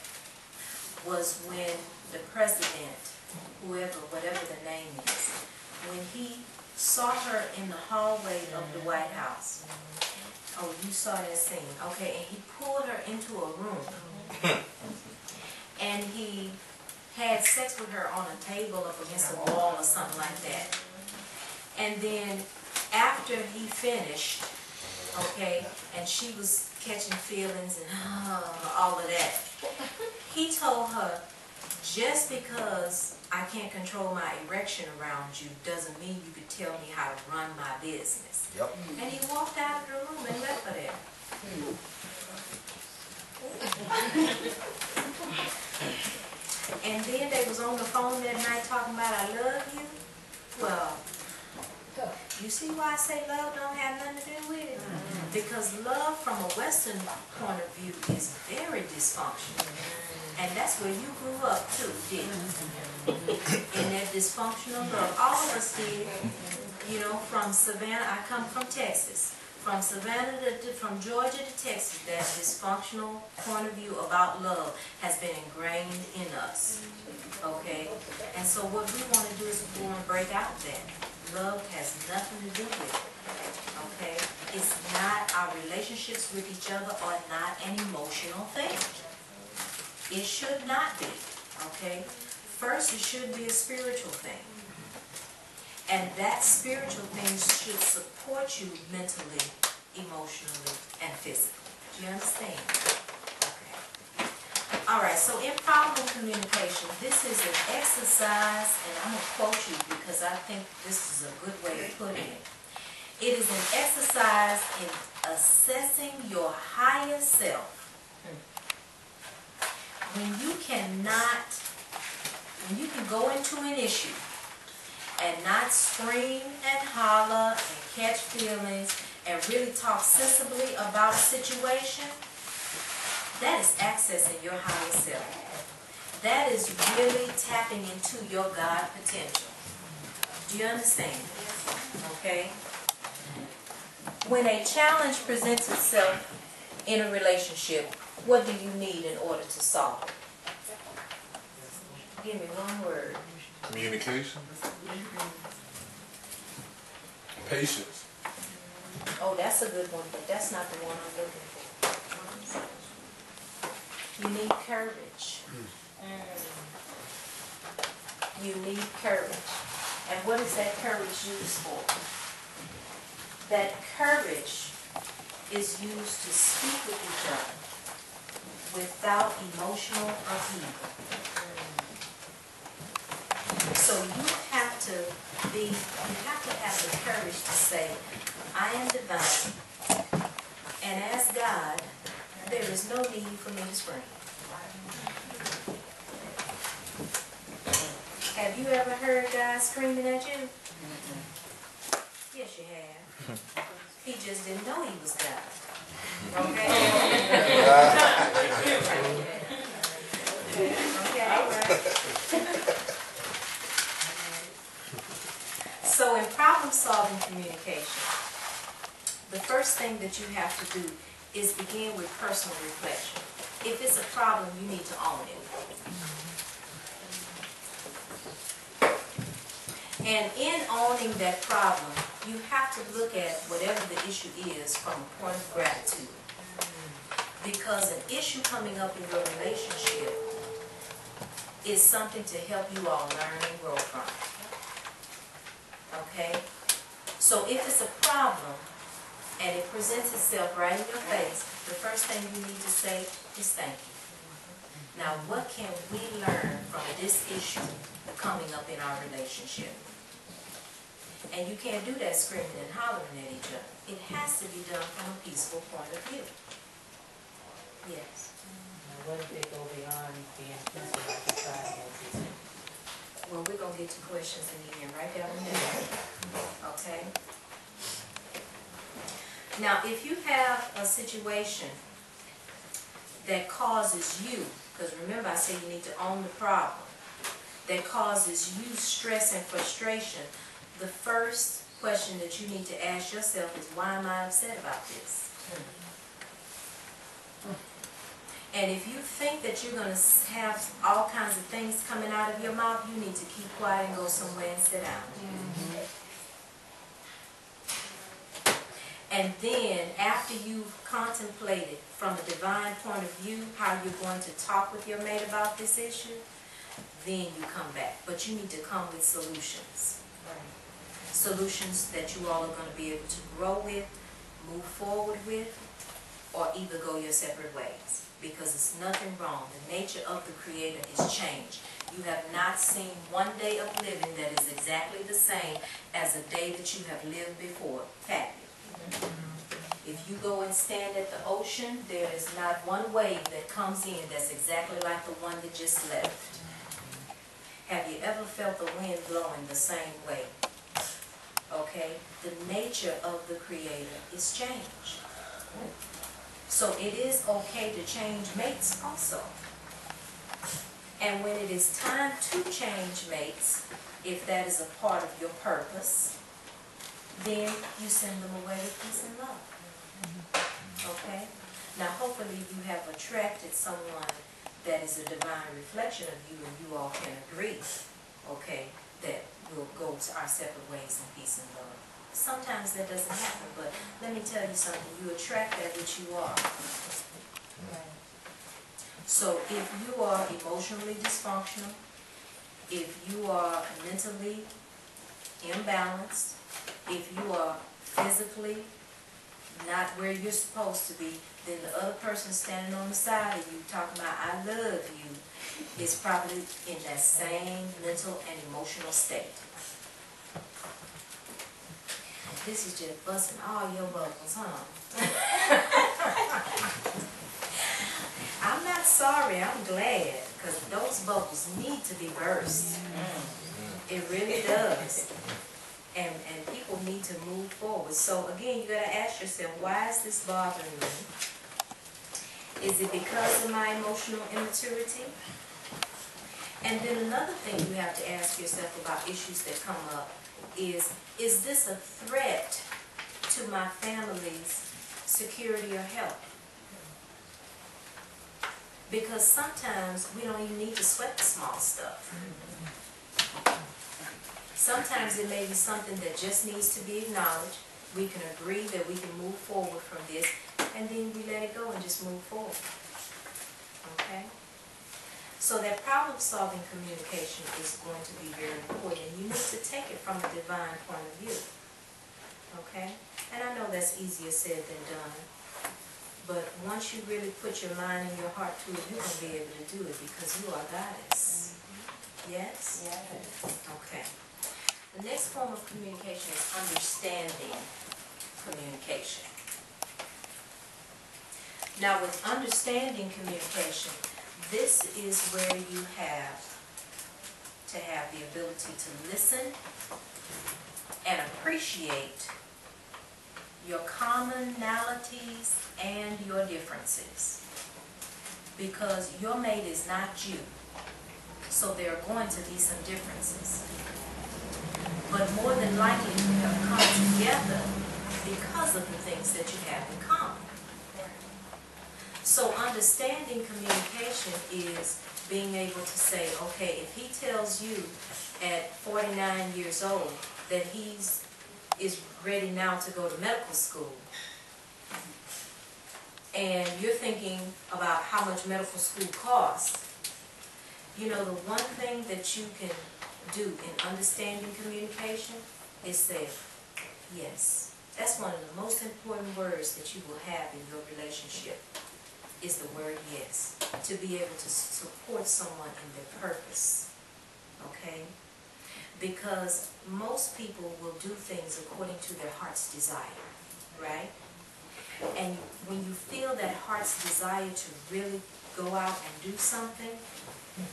was when the president, whatever the name is, when he saw her in the hallway of the White House. Oh, you saw that scene. Okay, and he pulled her into a room. And he had sex with her on a table up against a wall or something like that. And then after he finished, okay, and she was catching feelings and all of that, he told her, just because I can't control my erection around you doesn't mean you could tell me how to run my business. Yep. And he walked out of the room and left her there. And then they was on the phone that night talking about, I love you. Well, you see why I say love don't have nothing to do with it? Because love from a Western point of view is very dysfunctional. And that's where you grew up too, didn't you? In that dysfunctional love. All of us did. You know, from Savannah, I come from Texas. From Savannah from Georgia to Texas, that dysfunctional point of view about love has been ingrained in us. Okay? And so what we want to do is we want to break out that. Love has nothing to do with it. Okay? It's not, our relationships with each other are not an emotional thing. It should not be. Okay? First, it should be a spiritual thing. And that spiritual thing should support you mentally, emotionally, and physically. Do you understand? Okay. All right, so in problem communication, this is an exercise, and I'm going to quote you because I think this is a good way of putting it. It is an exercise in assessing your higher self. When you can go into an issue and not scream and holler and catch feelings and really talk sensibly about a situation, that is accessing your higher self. That is really tapping into your God potential. Do you understand? Okay? When a challenge presents itself in a relationship, what do you need in order to solve it? Give me one word. Communication. Patience. Oh, that's a good one, but that's not the one I'm looking for. You need courage. You need courage. And what is that courage used for? That courage is used to speak with each other without emotional upheaval. So you have to have the courage to say, I am divine, and as God, there is no need for me to scream. Have you ever heard God screaming at you? Yes, you have. He just didn't know he was God. Okay? Okay, right. So in problem-solving communication, the first thing that you have to do is begin with personal reflection. If it's a problem, you need to own it. And in owning that problem, you have to look at whatever the issue is from a point of gratitude. Because an issue coming up in your relationship is something to help you all learn and grow from. Okay? So if it's a problem and it presents itself right in your face, the first thing you need to say is thank you. Now, what can we learn from this issue coming up in our relationship? And you can't do that screaming and hollering at each other. It has to be done from a peaceful point of view. Yes. Now, what if they go beyond being peaceful like the triangles? Well, we're going to get to questions in the end, right down in there. Okay? Now, if you have a situation that causes you, because remember I said you need to own the problem, that causes you stress and frustration, the first question that you need to ask yourself is, why am I upset about this? And if you think that you're going to have all kinds of things coming out of your mouth, you need to keep quiet and go somewhere and sit down. And then, after you've contemplated from a divine point of view how you're going to talk with your mate about this issue, then you come back. But you need to come with solutions. Solutions that you all are going to be able to grow with, move forward with, or either go your separate ways. Because it's nothing wrong. The nature of the Creator is change. You have not seen one day of living that is exactly the same as a day that you have lived before. Have you? If you go and stand at the ocean, there is not one wave that comes in that's exactly like the one that just left. Have you ever felt the wind blowing the same way? Okay? The nature of the Creator is change. So it is okay to change mates also. And when it is time to change mates, if that is a part of your purpose, then you send them away with peace and love. Okay? Now hopefully you have attracted someone that is a divine reflection of you, and you all can agree, okay, that we'll go to our separate ways in peace and love. Sometimes that doesn't happen, but let me tell you something, you attract that which you are. So if you are emotionally dysfunctional, if you are mentally imbalanced, if you are physically not where you're supposed to be, then the other person standing on the side of you talking about I love you is probably in that same mental and emotional state. This is just busting all your bubbles, huh? I'm not sorry, I'm glad, because those bubbles need to be burst. It really does. And people need to move forward. So again, you got to ask yourself, why is this bothering me? Is it because of my emotional immaturity? And then another thing you have to ask yourself about issues that come up is this a threat to my family's security or health? Because sometimes we don't even need to sweat the small stuff. Sometimes it may be something that just needs to be acknowledged. We can agree that we can move forward from this, and then we let it go and just move forward. Okay? So that problem-solving communication is going to be very important. You need to take it from a divine point of view. Okay? And I know that's easier said than done. But once you really put your mind and your heart to it, you're going to be able to do it because you are goddess. Yes? Yes. Okay. The next form of communication is understanding communication. Now with understanding communication, this is where you have to have the ability to listen and appreciate your commonalities and your differences. Because your mate is not you. So there are going to be some differences. But more than likely you have come together because of the things that you have in common. So understanding communication is being able to say, okay, if he tells you at 49 years old that is ready now to go to medical school, and you're thinking about how much medical school costs, you know, the one thing that you can do in understanding communication is say, yes. That's one of the most important words that you will have in your relationship, is the word yes. To be able to support someone in their purpose, okay? Because most people will do things according to their heart's desire, right? And when you feel that heart's desire to really go out and do something,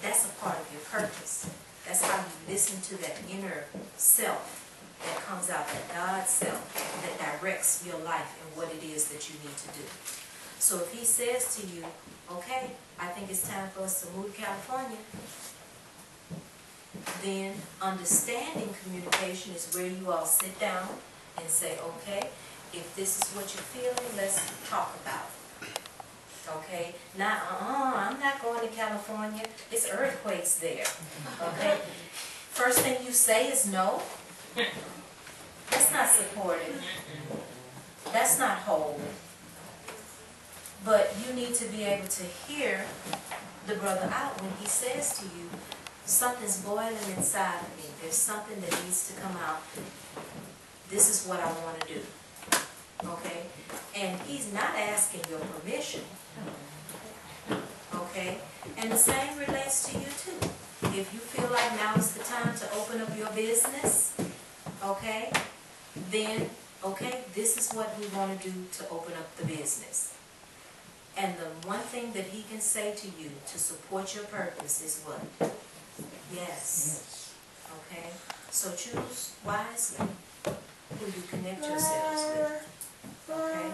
that's a part of your purpose. That's how you listen to that inner self that comes out, that God self that directs your life and what it is that you need to do. So if he says to you, okay, I think it's time for us to move to California, then understanding communication is where you all sit down and say, okay, if this is what you're feeling, let's talk about it. Okay? Not, I'm not going to California. It's earthquakes there. Okay? First thing you say is no. That's not supportive. That's not whole. But you need to be able to hear the brother out when he says to you, something's boiling inside of me. There's something that needs to come out. This is what I want to do. Okay? And he's not asking your permission. Okay? And the same relates to you too. If you feel like now is the time to open up your business, okay, then, okay, this is what we want to do to open up the business. And the one thing that he can say to you to support your purpose is what? Yes. Okay? So choose wisely who you connect yourselves with. Okay?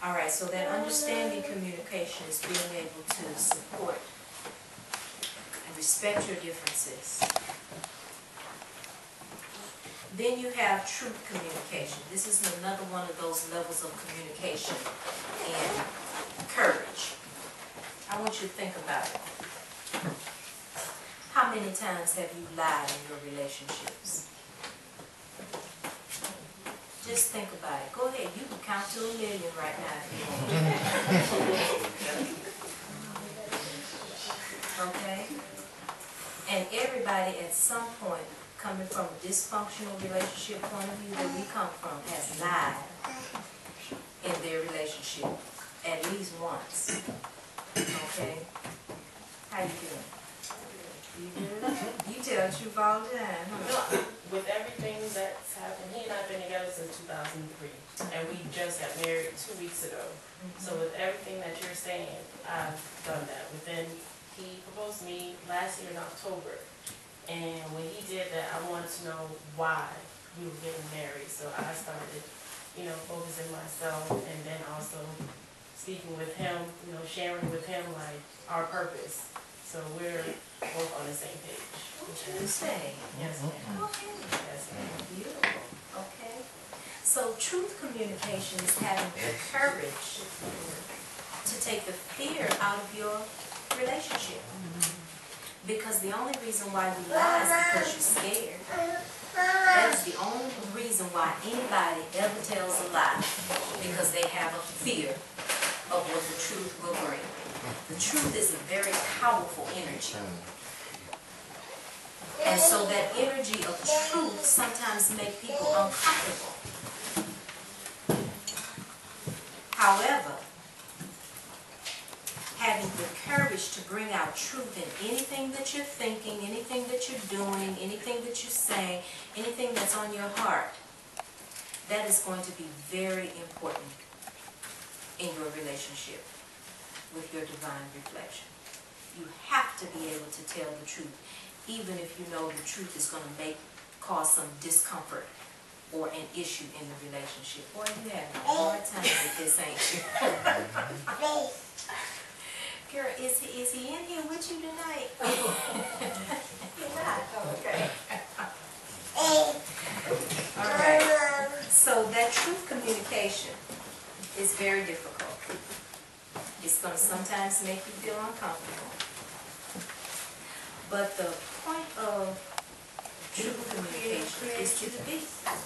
Alright, so that understanding communication is being able to support and respect your differences. Then you have truth communication. This is another one of those levels of communication and courage. I want you to think about it. How many times have you lied in your relationships? Just think about it. Go ahead. You can count to 1 million right now if you want. Okay? And everybody at some point, coming from a dysfunctional relationship point of view that we come from, has lied in their relationship at least once. Okay? How you doing? You good? You tell the truth all the time, huh? No, with everything that's happened, he and I have been together since 2003, and we just got married 2 weeks ago. So with everything that you're saying, I've done that. He proposed to me last year in October, and when he did that, I wanted to know why we were getting married. So I started, focusing myself, and then also speaking with him, sharing with him like our purpose. So we're both on the same page. What you say? Yes, ma'am. Okay. Yes, ma'am. Beautiful. Okay. So truth communication is having the courage to take the fear out of your relationship. Because the only reason why you lie is because you're scared. That is the only reason why anybody ever tells a lie. Because they have a fear of what the truth will bring. The truth is a very powerful energy. And so that energy of truth sometimes makes people uncomfortable. However, want truth in anything that you're thinking, anything that you're doing, anything that you're saying, anything that's on your heart, that is going to be very important in your relationship with your divine reflection. You have to be able to tell the truth, even if you know the truth is going to cause some discomfort or an issue in the relationship. Boy, you have a hard time with this, ain't you? Girl, is he in here with you tonight? You're not? Okay. All right. So that truth communication is very difficult. It's going to sometimes make you feel uncomfortable. But the point of true communication is to be.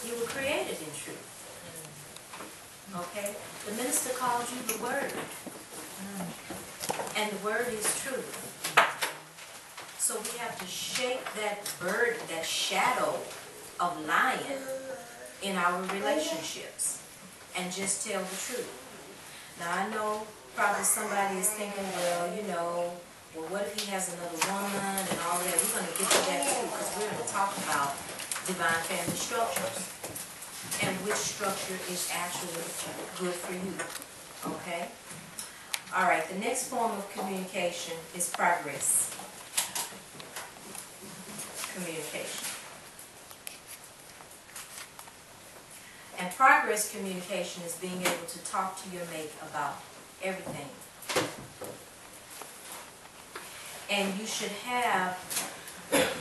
You were created in truth. Okay? The minister called you the Word. And the Word is truth. So we have to shake that burden, that shadow of lying in our relationships and just tell the truth. Now I know probably somebody is thinking, well, you know, well, what if he has another woman and all that? We're going to get to that too, because we're going to talk about divine family structures and which structure is actually good for you. Okay? All right, the next form of communication is progress communication. And progress communication is being able to talk to your mate about everything. And you should have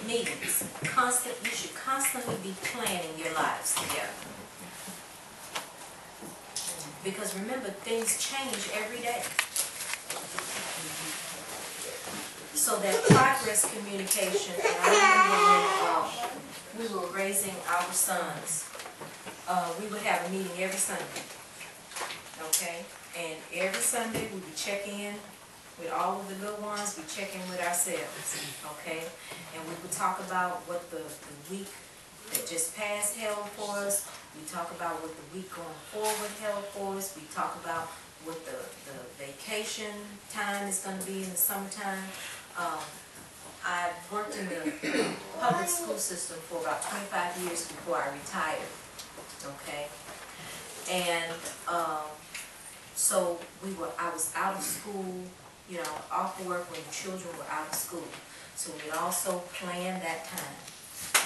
meetings. You should constantly be planning your lives together. Because remember, things change every day. So that progress communication, and I remember when we were raising our sons, we would have a meeting every Sunday. Okay? And every Sunday we would check in with all of the good ones, we check in with ourselves, okay? And we would talk about what the week that just passed held for us. We talk about what the week going forward held for us. We talk about what the vacation time is going to be in the summertime. I worked in the public school system for about 25 years before I retired, okay? And so I was out of school, you know, off work when the children were out of school. So we'd also plan that time.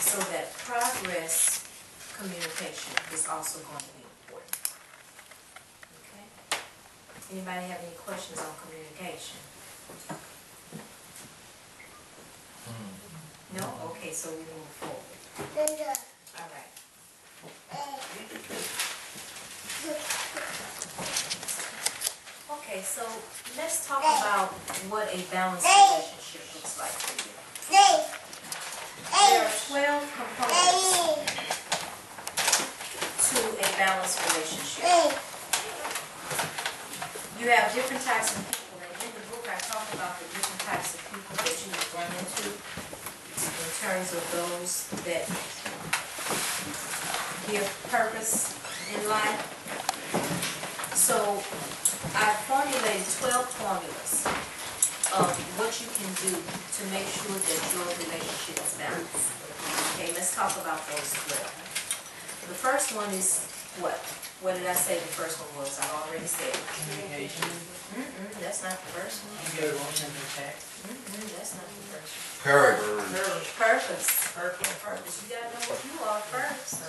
So that progress communication is also going to be important. Okay? Anybody have any questions on communication? No? Okay, so we move forward. All right. Okay, so let's talk about what a balanced relationship looks like for you. There are 12 components to a balanced relationship. You have different types of people, and in the book I talk about the different types of people that you will run into in terms of those that give purpose in life. So I formulated 12 formulas of what you can do to make sure that your relationship is balanced. Okay, let's talk about those 12. The first one is what? What did I say the first one was? I've already said it. Communication. That's not the first one. You go on and protect. That's not the first one. Purpose. Purpose. You gotta know what you are first.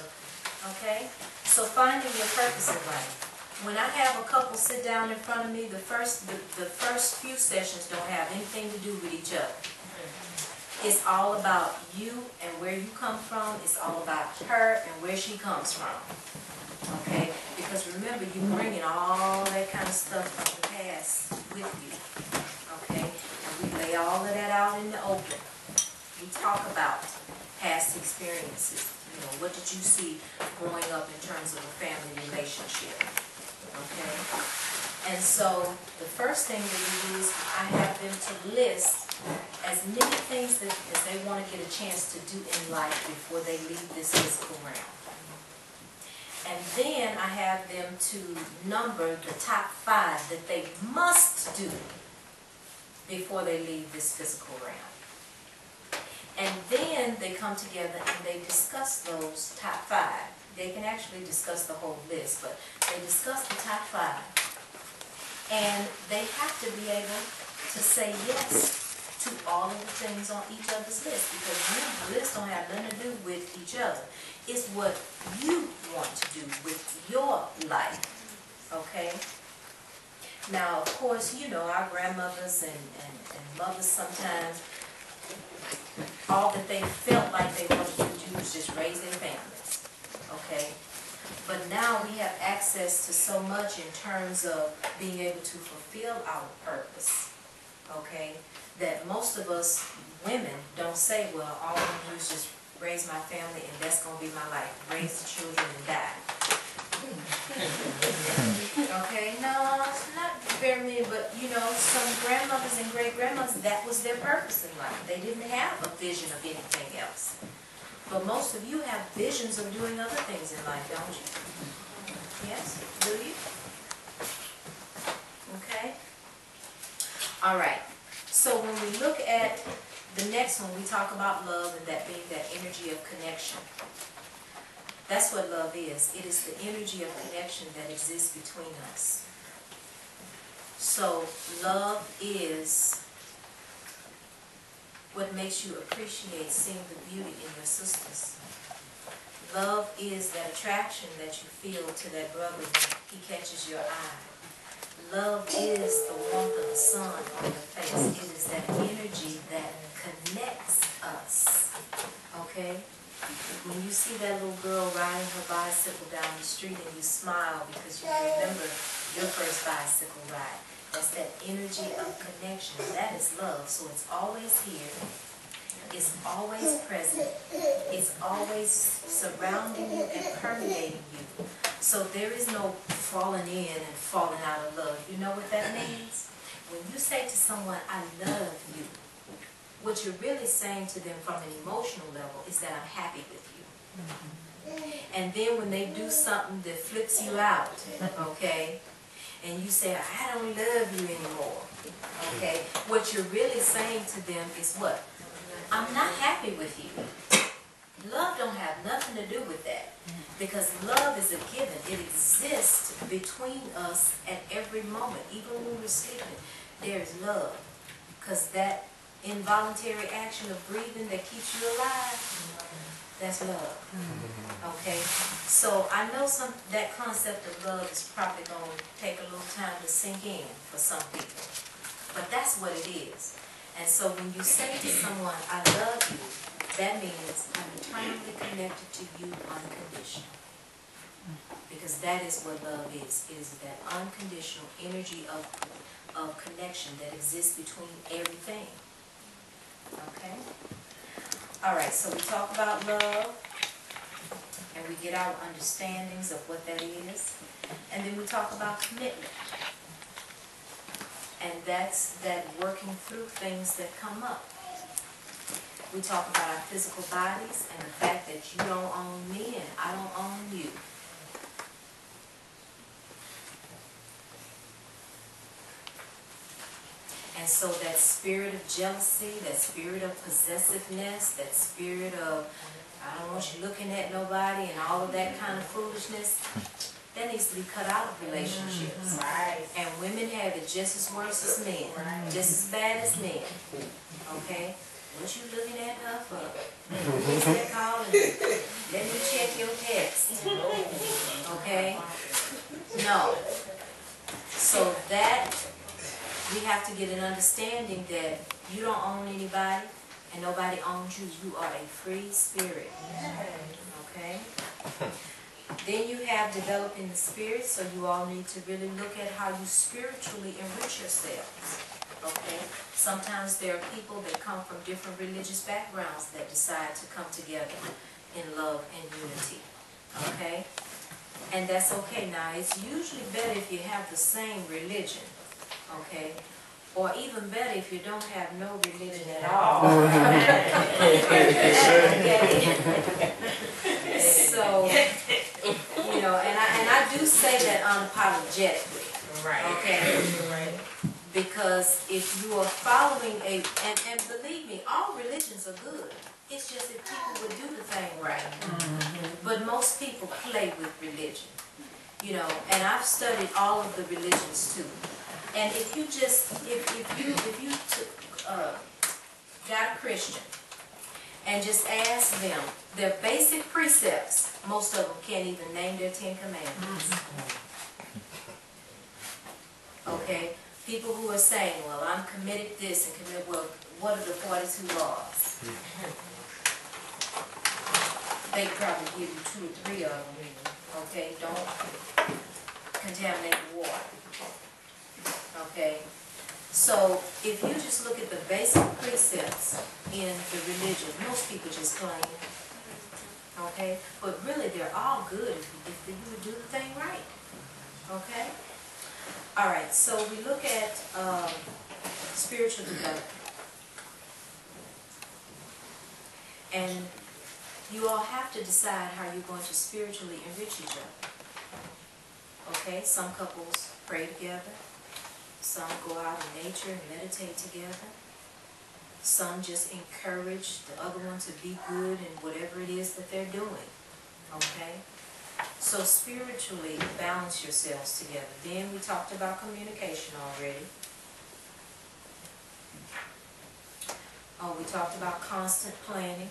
Okay? So finding your purpose in life. When I have a couple sit down in front of me, the first few sessions don't have anything to do with each other. It's all about you and where you come from. It's all about her and where she comes from. Okay? Because remember, you're bringing all that kind of stuff from the past with you. Okay? And we lay all of that out in the open. We talk about past experiences. You know, what did you see growing up in terms of a family relationship? Okay? And so the first thing that we do is I have them to list as many things as they want to get a chance to do in life before they leave this physical realm. And then I have them to number the top 5 that they must do before they leave this physical realm. And then they come together and they discuss those top 5. They can actually discuss the whole list, but they discuss the top 5. And they have to be able to say yes to all of the things on each other's list, because your list don't have nothing to do with each other. It's what you want to do with your life, okay? Now, of course, you know, our grandmothers and mothers sometimes, all that they felt like they wanted to do was just raise their families, okay? But now we have access to so much in terms of being able to fulfill our purpose, okay? That most of us women don't say, well, all I'm going to do is just raise my family and that's going to be my life. Raise the children and die. Okay, no, it's not very many, but you know, some grandmothers and great-grandmothers, that was their purpose in life. They didn't have a vision of anything else. But most of you have visions of doing other things in life, don't you? Yes, do you? Okay. All right. So when we look at the next one, we talk about love and that being that energy of connection. That's what love is. It is the energy of connection that exists between us. So love is what makes you appreciate seeing the beauty in your sisters. Love is that attraction that you feel to that brother when he catches your eye. Love is the warmth of the sun on your face. It is that energy that connects us. Okay? When you see that little girl riding her bicycle down the street and you smile because you remember your first bicycle ride, that's that energy of connection. That is love. So it's always here. It's always present. It's always surrounding you and permeating you. So there is no falling in and falling out of love. You know what that means? When you say to someone, I love you, what you're really saying to them from an emotional level is that I'm happy with you. And then when they do something that flips you out, okay, and you say, I don't love you anymore, okay, what you're really saying to them is what? I'm not happy with you. Love don't have nothing to do with that, because love is a given. It exists between us at every moment. Even when we're sleeping, there's love, because that involuntary action of breathing that keeps you alive, that's love. Okay, so I know that concept of love is probably going to take a little time to sink in for some people, but that's what it is. And so when you say to someone, I love you, that means I'm eternally connected to you unconditional. Because that is what love is. It is that unconditional energy of connection that exists between everything. Okay? Alright, so we talk about love, and we get our understandings of what that is. And then we talk about commitment. And that's that working through things that come up. We talk about our physical bodies and the fact that you don't own me and I don't own you. And so that spirit of jealousy, that spirit of possessiveness, that spirit of I don't want you looking at nobody and all of that kind of foolishness, that needs to be cut out of relationships. Right. And women have it just as worse as men, just as bad as men. Okay? What you looking at her for? What's that called? Let me check your text. Okay? No. So that, we have to get an understanding that you don't own anybody and nobody owns you. You are a free spirit. Okay? Then you have developing the spirit, so you all need to really look at how you spiritually enrich yourselves. Okay? Sometimes there are people that come from different religious backgrounds that decide to come together in love and unity. Okay? And that's okay. Now, it's usually better if you have the same religion. Okay? Or even better if you don't have no religion at all. So, you know, and I do say that unapologetically. Right. Okay? Right. Because if you are following and believe me, all religions are good. It's just if people would do the thing right. But most people play with religion, you know. And I've studied all of the religions too. And if you just got a Christian and just ask them their basic precepts, most of them can't even name their 10 commandments. Okay. People who are saying, well, I'm committed this and committed, well, what are the 42 laws? They probably give you 2 or 3 of them. Okay, don't contaminate the water. Okay, so if you just look at the basic precepts in the religion, most people just claim. Okay, but really they're all good if you would do the thing right. Okay. All right, so we look at spiritual development. And you all have to decide how you're going to spiritually enrich each other. Okay, some couples pray together. Some go out in nature and meditate together. Some just encourage the other one to be good in whatever it is that they're doing. Okay? So spiritually balance yourselves together. Then we talked about communication already. We talked about constant planning.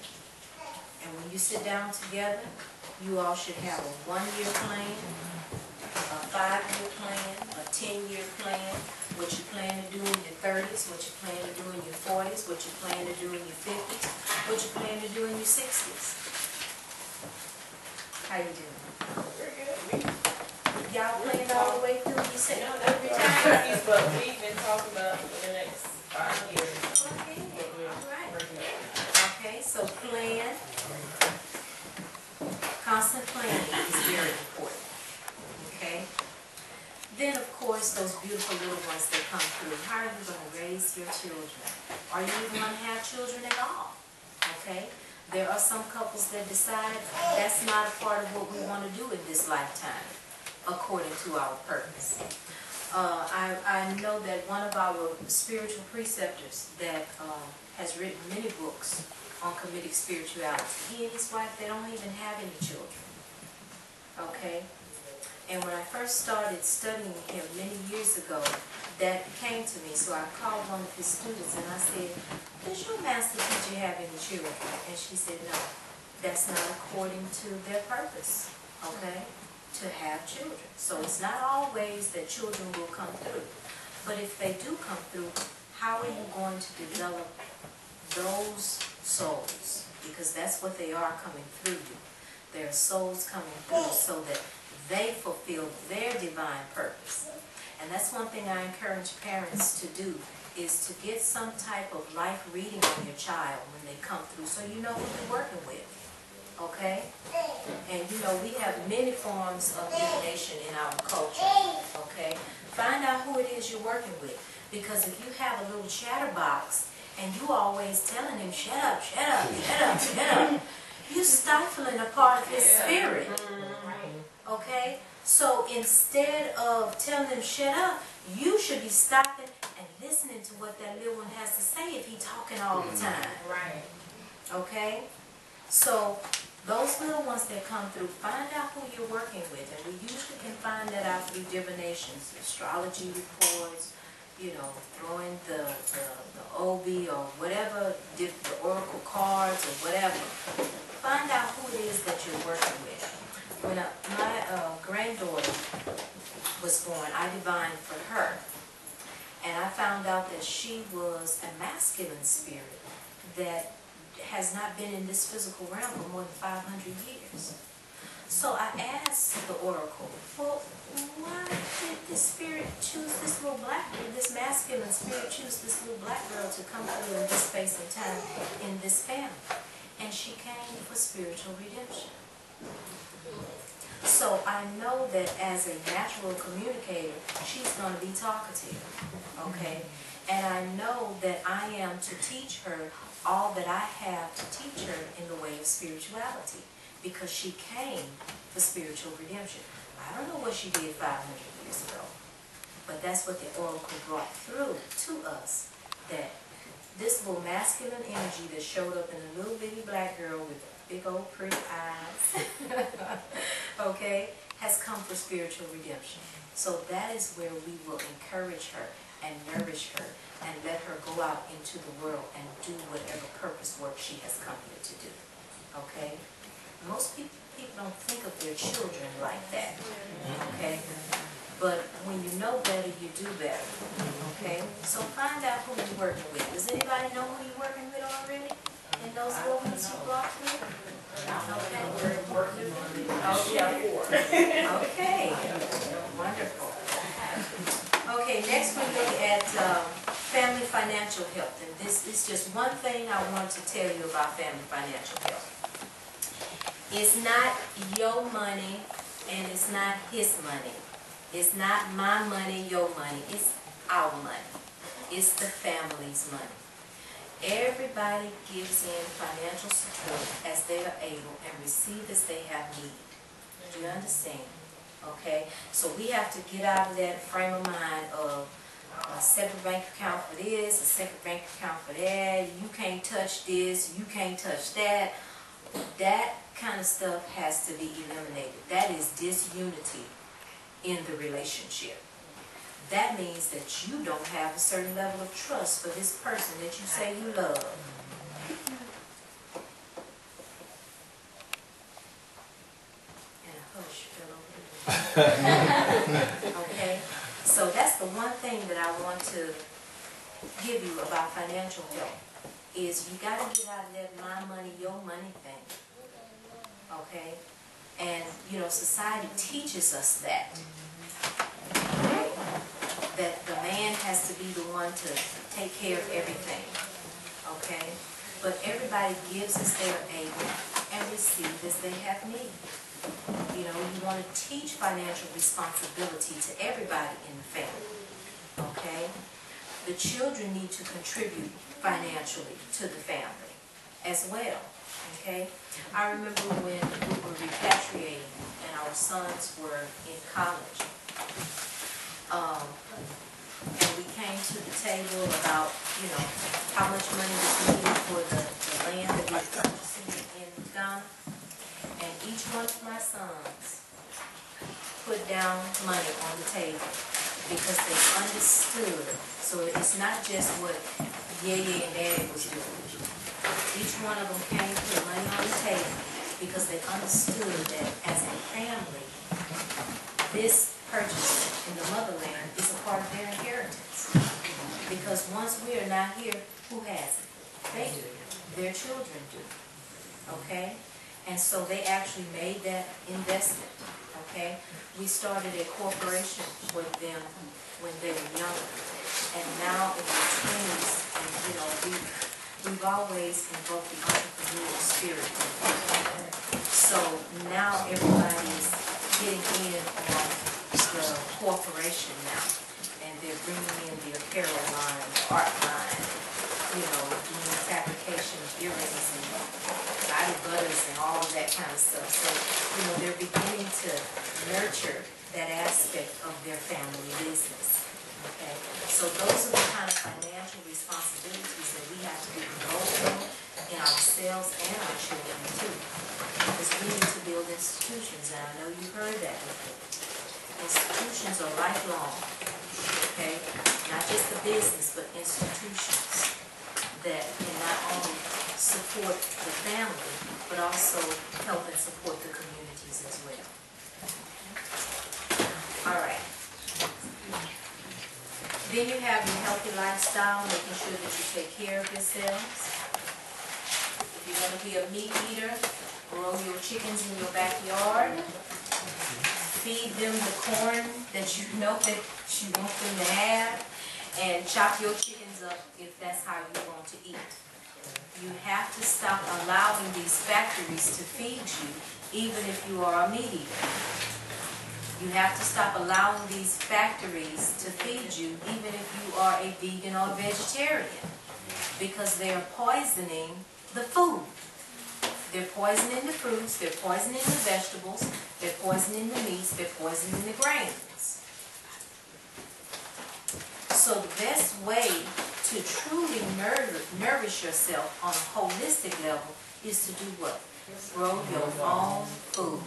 And when you sit down together, you all should have a 1-year plan, a 5-year plan, a 10-year plan, what you plan to do in your 30s, what you plan to do in your 40s, what you plan to do in your 50s, what you plan to do in your 60s. How you doing? Y'all playing all the way through? You said no, every time. But we've been talking about for the next 5 years. Okay, all right. Okay, so plan. Constant planning is very important. Okay. Then, of course, those beautiful little ones that come through. How are you going to raise your children? Are you even going to have children at all? Okay. There are some couples that decide that's not a part of what we want to do in this lifetime, according to our purpose. I know that one of our spiritual preceptors that has written many books on Comedic spirituality, he and his wife, they don't even have any children. Okay? And when I first started studying him many years ago, that came to me. So I called one of his students and I said, does your master teacher have any children? And she said, no, that's not according to their purpose, okay, to have children. So it's not always that children will come through. But if they do come through, how are you going to develop those souls? Because that's what they are coming through you. They're souls coming through so that they fulfill their divine purpose. And that's one thing I encourage parents to do, is to get some type of life reading on your child when they come through so you know who you're working with. Okay? And you know, we have many forms of divination in our culture. Okay? Find out who it is you're working with. Because if you have a little chatterbox and you always telling him, shut up, shut up, shut up, shut up, you're stifling a part of his spirit. Okay? So instead of telling him shut up, you should be stopping and listening to what that little one has to say if he's talking all the time. Right. Okay? So those little ones that come through, find out who you're working with. And we usually can find that out through divinations, astrology reports, you know, throwing the OB or whatever, the oracle cards or whatever. Find out who it is that you're working with. When my granddaughter was born, I divined for her. And I found out that she was a masculine spirit that has not been in this physical realm for more than 500 years. So I asked the oracle, well, why did this spirit choose this little black girl, this masculine spirit choose this little black girl to come through in this space and time in this family? And she came for spiritual redemption. So I know that as a natural communicator, she's going to be talkative, okay? And I know that I am to teach her all that I have to teach her in the way of spirituality, because she came for spiritual redemption. I don't know what she did 500 years ago, But that's what the oracle brought through to us, that this little masculine energy that showed up in a little bitty black girl with big old pretty eyes, okay, has come for spiritual redemption. So that is where we will encourage her and nourish her and let her go out into the world and do whatever purpose work she has come here to do. Okay? Most people don't think of their children like that. Okay? But when you know better, you do better. Okay? So find out who you're working with. Does anybody know who you're working with already? In those movements you brought through? Okay. Okay. Wonderful. Okay, next we look at family financial health. And this is just one thing I want to tell you about family financial health. It's not your money and it's not his money. It's not my money, your money. It's our money. It's the family's money. Everybody gives in financial support as they are able and receive as they have need. Do you understand? Okay? So we have to get out of that frame of mind of a separate bank account for this, a separate bank account for that, you can't touch this, you can't touch that. That kind of stuff has to be eliminated. That is disunity in the relationship. That means that you don't have a certain level of trust for this person that you say you love. And a hush fell over. Okay? So that's the one thing that I want to give you about financial health, is you got to get out of that my money, your money thing. Okay? And, you know, society teaches us that. Okay? That the man has to be the one to take care of everything. Okay? But everybody gives as they are able and receive as they have need. You know, you want to teach financial responsibility to everybody in the family. Okay? The children need to contribute financially to the family as well. Okay? I remember when we were repatriating and our sons were in college. And we came to the table about, you know, how much money was needed for the land that we were purchasing in Ghana. And each one of my sons put down money on the table because they understood. So it's not just what Yeye and Daddy was doing. Each one of them came to put money on the table because they understood that as a family, this purchase in the motherland is a part of their inheritance. Because once we are not here, who has it? They do. Their children do. Okay? And so they actually made that investment. Okay? We started a corporation with them when they were younger. And now in their 20s, and you know, we've always invoked the entrepreneurial spirit. So now everybody is getting in on the corporation now, and they're bringing in the apparel line, the art line, you know, doing fabrication of earrings and body butters and all of that kind of stuff. So, you know, they're beginning to nurture that aspect of their family business. Okay, so those are the kind of financial responsibilities that we have to be involved in ourselves and our children too, because we need to build institutions, and I know you've heard that before. Institutions are lifelong, okay? Not just the business, but institutions that can not only support the family, but also help and support the communities as well. All right. Then you have your healthy lifestyle, making sure that you take care of yourselves. If you're going to be a meat eater, grow your chickens in your backyard. Feed them the corn that you know that you want them to have, and chop your chickens up if that's how you want to eat. You have to stop allowing these factories to feed you, even if you are a meat eater. You have to stop allowing these factories to feed you, even if you are a vegan or vegetarian, because they are poisoning the food. They're poisoning the fruits, they're poisoning the vegetables, they're poisoning the meats, they're poisoning the grains. So the best way to truly nourish yourself on a holistic level is to do what? Grow your own food.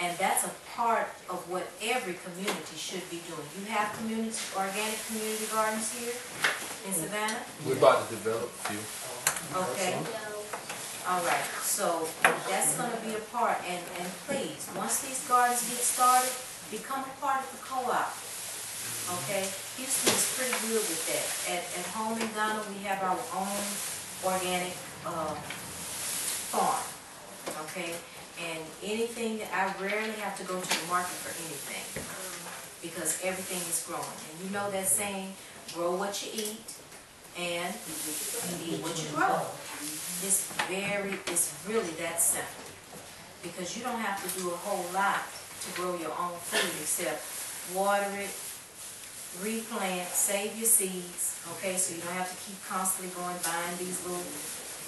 And that's a part of what every community should be doing. You have organic community gardens here in Savannah? We're about to develop a few. Okay. All right. So that's going to be a part. And please, once these gardens get started, become a part of the co-op. Okay? Houston is pretty good with that. At home in Ghana, we have our own organic farm. Okay? And anything, I rarely have to go to the market for anything because everything is growing. And you know that saying, grow what you eat and you eat what you grow. It's really that simple because you don't have to do a whole lot to grow your own food except water it, replant, save your seeds, okay, so you don't have to keep constantly going buying these little,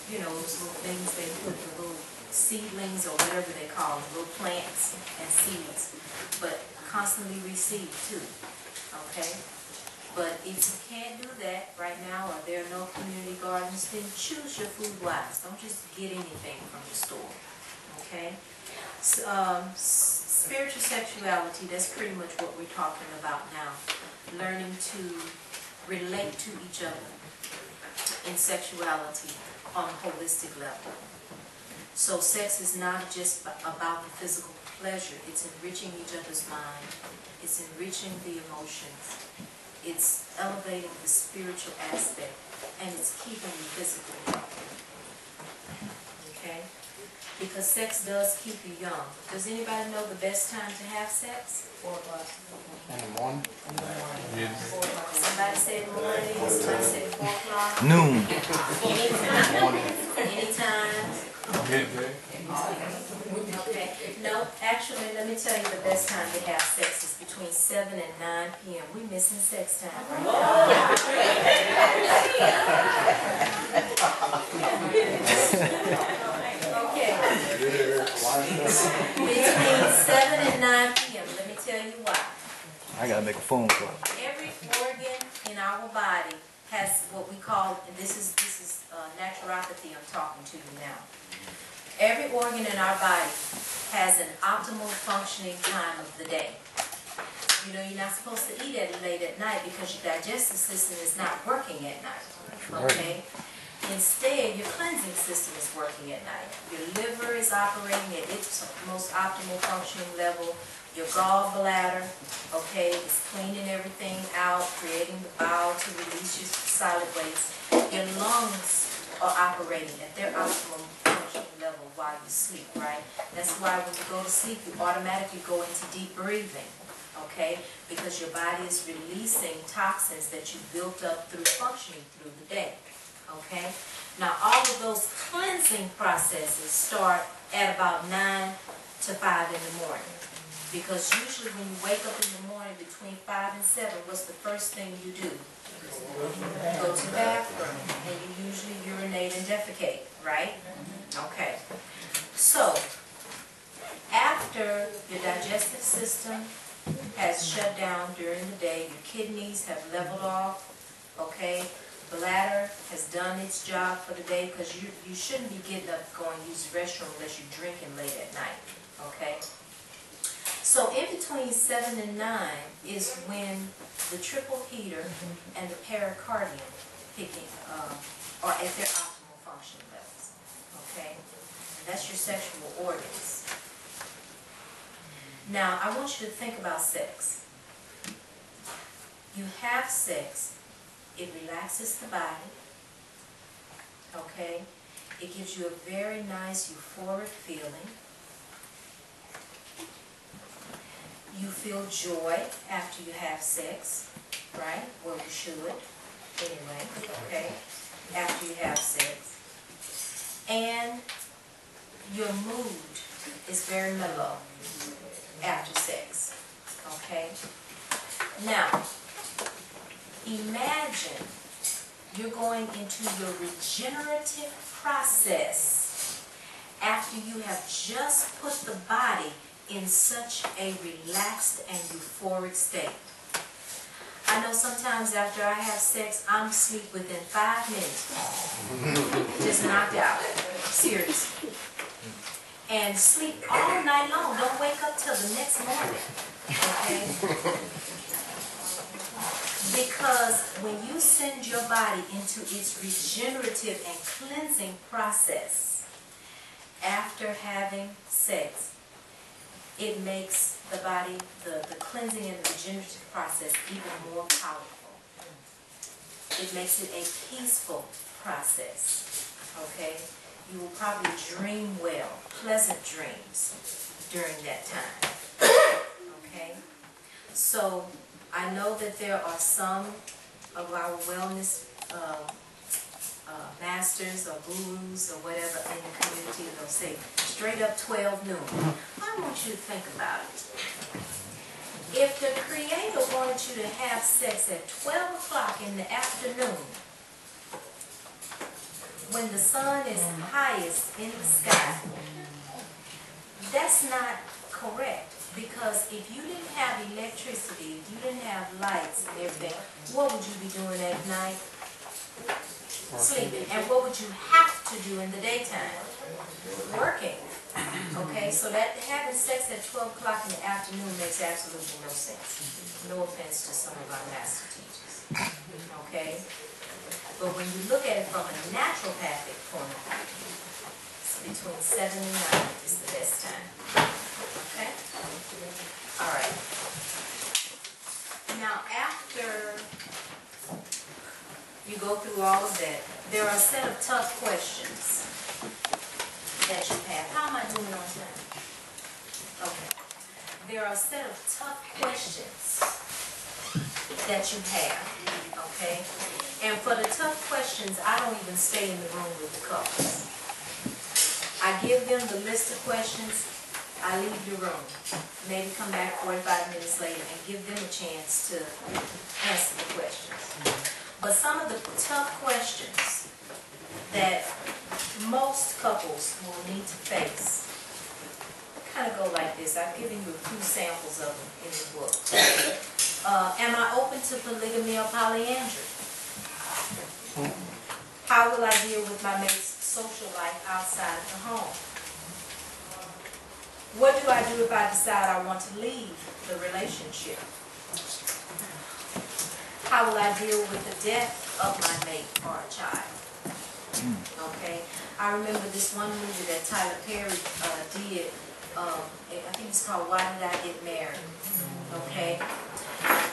those little things they put, the little seedlings or whatever they call them, little plants and seeds, but constantly reseed too, okay? But if you can't do that right now, or there are no community gardens, then choose your food wise. Don't just get anything from the store, okay? Spiritual sexuality, that's pretty much what we're talking about now. Learning to relate to each other in sexuality on a holistic level. So sex is not just about the physical pleasure. It's enriching each other's mind. It's enriching the emotions. It's elevating the spiritual aspect. And it's keeping you physically healthy. Okay? Because sex does keep you young. Does anybody know the best time to have sex? 4 o'clock. In the morning? Yes. Somebody said morning, somebody said 4 o'clock. Noon. Anytime. Midday. Okay. No, actually, let me tell you the best time to have sex is between 7 and 9 p.m. We're missing sex time right now. Okay. Between 7 and 9 p.m. Let me tell you why. I gotta make a phone call. Every organ in our body has what we call, this is naturopathy I'm talking to you now. Every organ in our body has an optimal functioning time of the day. You know, you're not supposed to eat late at night because your digestive system is not working at night. Okay? Instead, your cleansing system is working at night. Your liver is operating at its most optimal functioning level. Your gallbladder, okay, is cleaning everything out, creating the bowel to release your solid waste. Your lungs are operating at their optimum functioning level while you sleep, right? That's why when you go to sleep, you automatically go into deep breathing, okay? Because your body is releasing toxins that you built up through functioning through the day, okay? Now, all of those cleansing processes start at about 9 to 5 in the morning. Because usually when you wake up in the morning between 5 and 7, what's the first thing you do? Go to the bathroom, and you usually urinate and defecate, right? Okay. So, after your digestive system has shut down during the day, your kidneys have leveled off, okay? Bladder has done its job for the day, because you shouldn't be getting up going to use the restroom unless you're drinking late at night, okay? So in between 7 and 9 is when the triple heater and the pericardium are at their optimal function levels, okay? And that's your sexual organs. Now, I want you to think about sex. You have sex, it relaxes the body, okay? It gives you a very nice euphoric feeling. You feel joy after you have sex, right? Well, you should, anyway, okay? After you have sex. And your mood is very mellow after sex, okay? Now, imagine you're going into your regenerative process after you have just put the body in such a relaxed and euphoric state. I know sometimes after I have sex, I'm asleep within 5 minutes. Just knocked out. Seriously. And sleep all night long. Don't wake up till the next morning. Okay? Because when you send your body into its regenerative and cleansing process after having sex, it makes the body, the cleansing and regenerative process even more powerful. It makes it a peaceful process, okay? You will probably dream well, pleasant dreams during that time, okay? So I know that there are some of our wellness masters or gurus or whatever in the community that'll say straight up 12 noon. I want you to think about it. If the Creator wanted you to have sex at 12 o'clock in the afternoon, when the sun is highest in the sky, that's not correct. Because if you didn't have electricity, if you didn't have lights and everything, what would you be doing at night? Sleeping. And what would you have to do in the daytime? Working. Okay, so that having sex at 12 o'clock in the afternoon makes absolutely no sense. No offense to some of our master teachers. Okay? But when you look at it from a naturopathic point of view, it's between 7 and 9 is the best time. Okay? All right. Now, after you go through all of that, there are a set of tough questions that you have. How am I doing on time? Okay. There are a set of tough questions that you have, okay? And for the tough questions, I don't even stay in the room with the couples. I give them the list of questions, I leave the room, maybe come back 45 minutes later and give them a chance to answer the questions. But some of the tough questions that most couples will need to face kind of go like this. I've given you a few samples of them in the book. Am I open to polygamy or polyandry? How will I deal with my mate's social life outside of the home? What do I do if I decide I want to leave the relationship? How will I deal with the death of my mate or a child? Okay, I remember this one movie that Tyler Perry did. I think it's called Why Did I Get Married? Okay,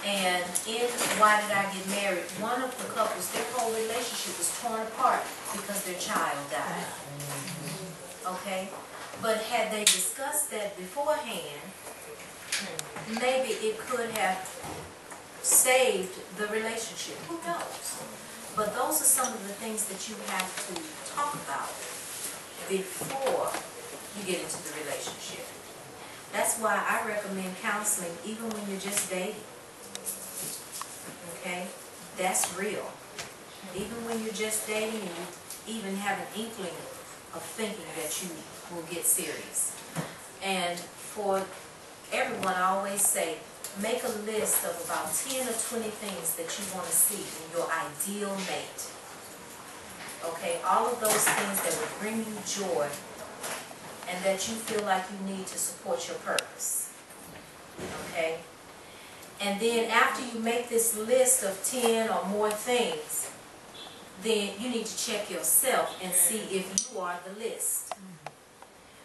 and in Why Did I Get Married, one of the couples, their whole relationship was torn apart because their child died. Okay, but had they discussed that beforehand, maybe it could have saved the relationship. Who knows? But those are some of the things that you have to talk about before you get into the relationship. That's why I recommend counseling even when you're just dating. Okay? That's real. Even when you're just dating and you even have an inkling of thinking that you will get serious. And for everyone, I always say, make a list of about 10 or 20 things that you want to see in your ideal mate. Okay, all of those things that will bring you joy and that you feel like you need to support your purpose. Okay? And then after you make this list of 10 or more things, then you need to check yourself and see if you are the list.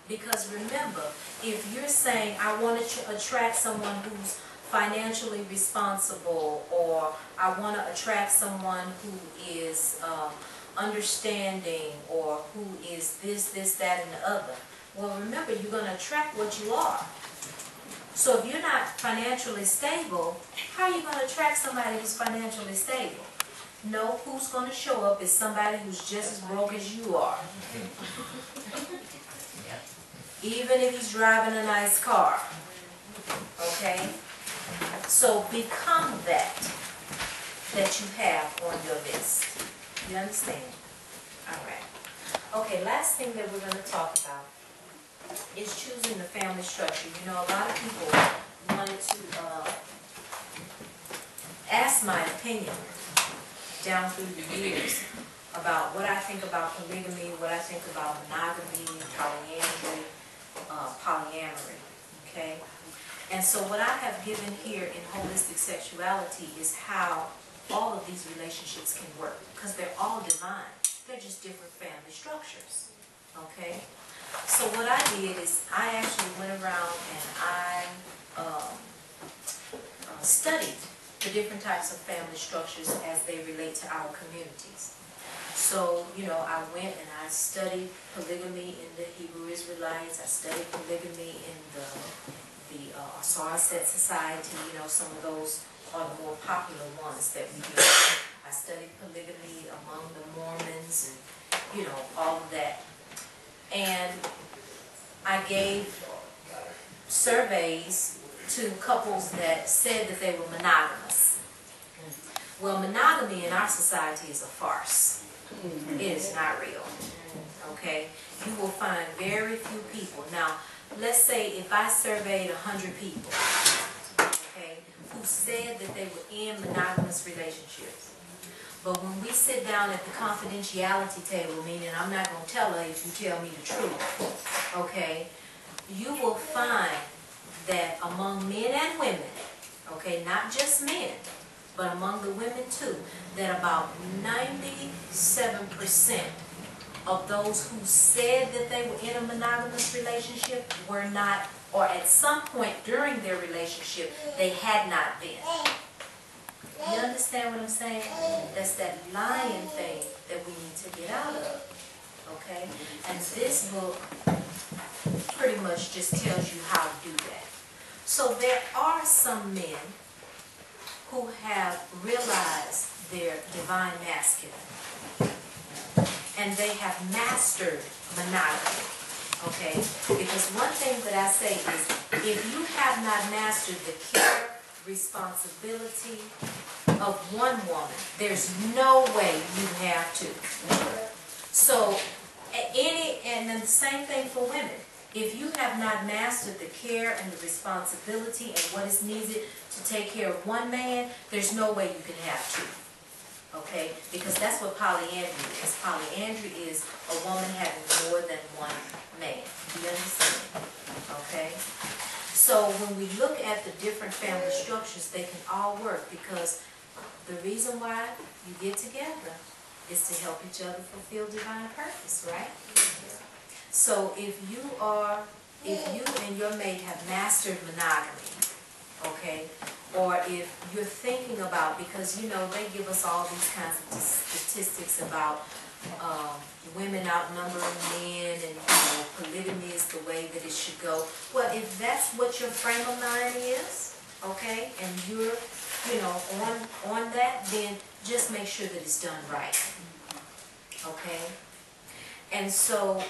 Because remember, if you're saying, I want to attract someone who's financially responsible, or I want to attract someone who is understanding, or who is this, that, and the other. Well, remember, you're going to attract what you are. So if you're not financially stable, how are you going to attract somebody who's financially stable? No, who's going to show up is somebody who's just as broke as you are. Even if he's driving a nice car. Okay? So become that you have on your list. You understand? Alright. Okay, last thing that we're going to talk about is choosing the family structure. You know, a lot of people wanted to ask asked my opinion down through the years about what I think about polygamy, what I think about monogamy, polyandry, polyamory, okay? And so what I have given here in holistic sexuality is how all of these relationships can work, because they're all divine. They're just different family structures, okay? So what I did is I actually went around and I studied the different types of family structures as they relate to our communities. So, you know, I went and I studied polygamy in the Hebrew Israelites. I studied polygamy in the Sawarset Society. You know, some of those are the more popular ones that we do. I studied polygamy among the Mormons and, you know, all of that. And I gave surveys to couples that said that they were monogamous. Well, monogamy in our society is a farce. It is not real. Okay? You will find very few people. Now, let's say if I surveyed 100 people, okay, who said that they were in monogamous relationships. But when we sit down at the confidentiality table, meaning I'm not going to tell her if you tell me the truth, okay, you will find that among men and women, okay, not just men, but among the women too, that about 97% of those who said that they were in a monogamous relationship were not, or at some point during their relationship, they had not been. You understand what I'm saying? That's that lying thing that we need to get out of, okay? And this book pretty much just tells you how to do that. So there are some men who have realized their divine masculine, and they have mastered monogamy, okay? Because one thing that I say is, if you have not mastered the care, responsibility of one woman, there's no way you have to. So, and then the same thing for women. If you have not mastered the care and the responsibility and what is needed to take care of one man, there's no way you can have two. Okay? Because that's what polyandry is. Polyandry is a woman having more than one man. Do you understand? Okay? So when we look at the different family structures, they can all work, because the reason why you get together is to help each other fulfill divine purpose, right? So if you and your mate have mastered monogamy, okay, or if you're thinking about, because you know they give us all these kinds of statistics about women outnumbering men, and you know polygamy is the way that it should go. Well, if that's what your frame of mind is, okay, and you're on that, then just make sure that it's done right, okay. And so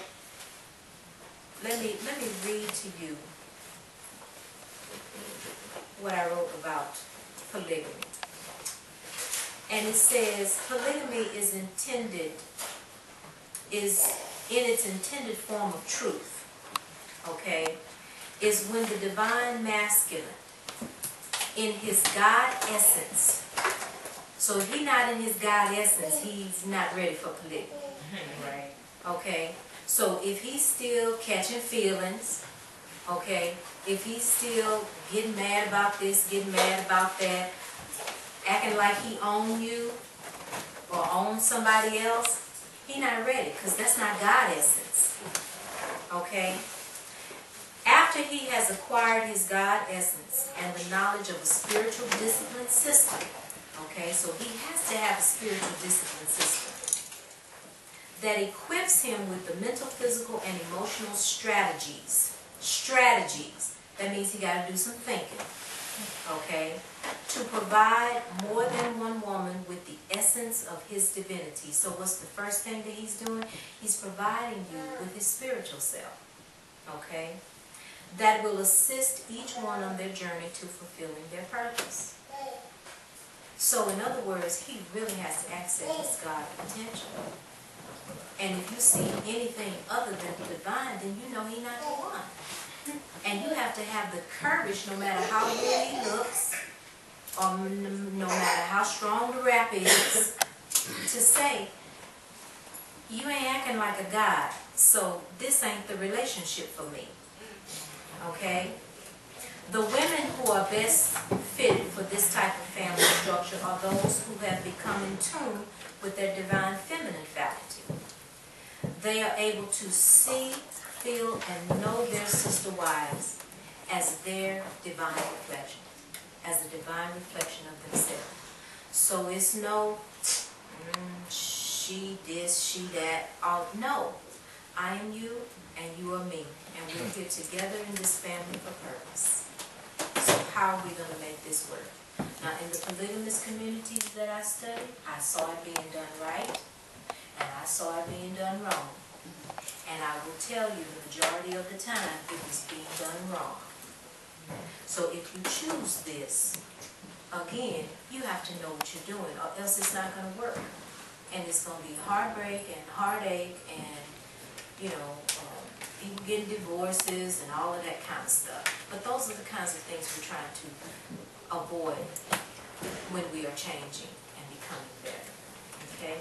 let me read to you what I wrote about polygamy. And it says, polygamy is in its intended form of truth, okay, is when the divine masculine, in his God essence, so if he's not in his God essence, he's not ready for polygamy, right? Okay, so if he's still catching feelings, okay, if he's still getting mad about this, getting mad about that, acting like he owns you or owns somebody else, he's not ready, because that's not God essence, okay? After he has acquired his God essence and the knowledge of a spiritual discipline system, okay, so he has to have a spiritual discipline system that equips him with the mental, physical, and emotional strategies. That means he got to do some thinking, okay, to provide more than one woman with the essence of his divinity. So what's the first thing that he's doing? He's providing you with his spiritual self, okay, that will assist each one on their journey to fulfilling their purpose. So in other words, he really has to access his God potential. And if you see anything other than divine, then you know he's not the one. And you have to have the courage, no matter how good he looks, or no matter how strong the rap is, to say, you ain't acting like a god, so this ain't the relationship for me. Okay? The women who are best fitted for this type of family structure are those who have become in tune with their divine feminine faculty. They are able to see, feel, and know their sister wives as their divine reflection, as a divine reflection of themselves. So it's no, she this, she that, all. No, I am you and you are me, and we're here together in this family for purpose. So how are we going to make this work? Now, in the polygamous communities that I study, I saw it being done right, and I saw it being done wrong. And I will tell you, the majority of the time, it was being done wrong. So if you choose this, again, you have to know what you're doing, or else it's not going to work. And it's going to be heartbreak and heartache and, you know, people getting divorces and all of that kind of stuff. But those are the kinds of things we're trying to avoid when we are changing and becoming better. Okay?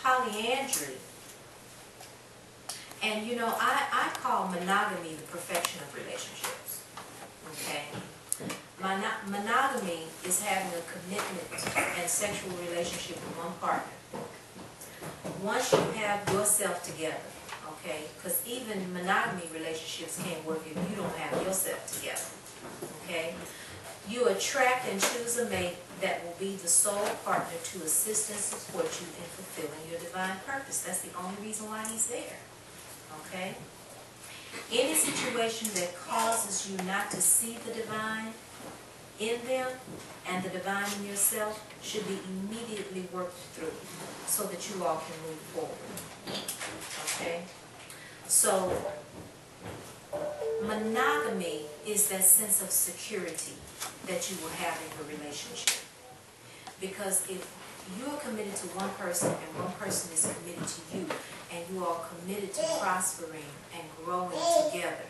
Polyandry. And you know, I call monogamy the perfection of relationships. Okay? Monogamy is having a commitment and sexual relationship with one partner. Once you have yourself together, okay, because even monogamy relationships can't work if you don't have yourself together, okay? You attract and choose a mate that will be the sole partner to assist and support you in fulfilling your divine purpose. That's the only reason why he's there, okay? Any situation that causes you not to see the divine in them and the divine in yourself should be immediately worked through so that you all can move forward, okay? So, monogamy is that sense of security that you will have in your relationship. Because if you are committed to one person and one person is committed to you, and you are committed to prospering and growing together,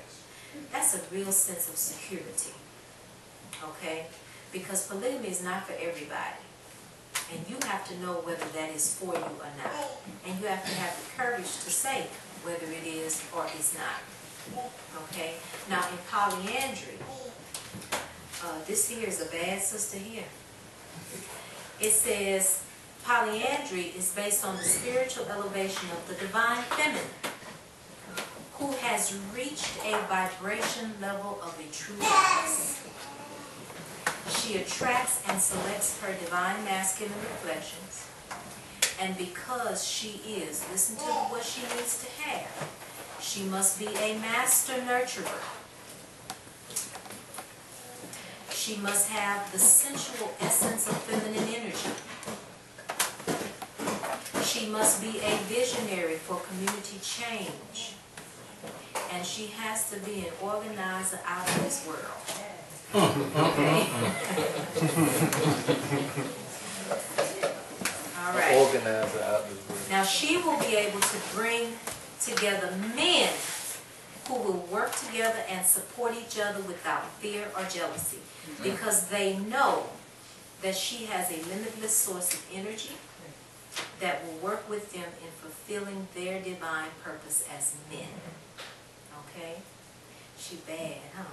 that's a real sense of security. Okay? Because polygamy is not for everybody. And you have to know whether that is for you or not. And you have to have the courage to say whether it is or is not. Okay? Now in polyandry, this here is a bad sister here. It says, polyandry is based on the spiritual elevation of the divine feminine, who has reached a vibration level of a true goddess. She attracts and selects her divine masculine reflections, and because she is, listen to what she needs to have, she must be a master nurturer. She must have the sensual essence of feminine energy. She must be a visionary for community change. And she has to be an organizer out of this world. Okay? All right. Organizer out of this world. Now she will be able to bring together men who will work together and support each other without fear or jealousy, because they know that she has a limitless source of energy that will work with them in fulfilling their divine purpose as men. Okay? She bad, huh?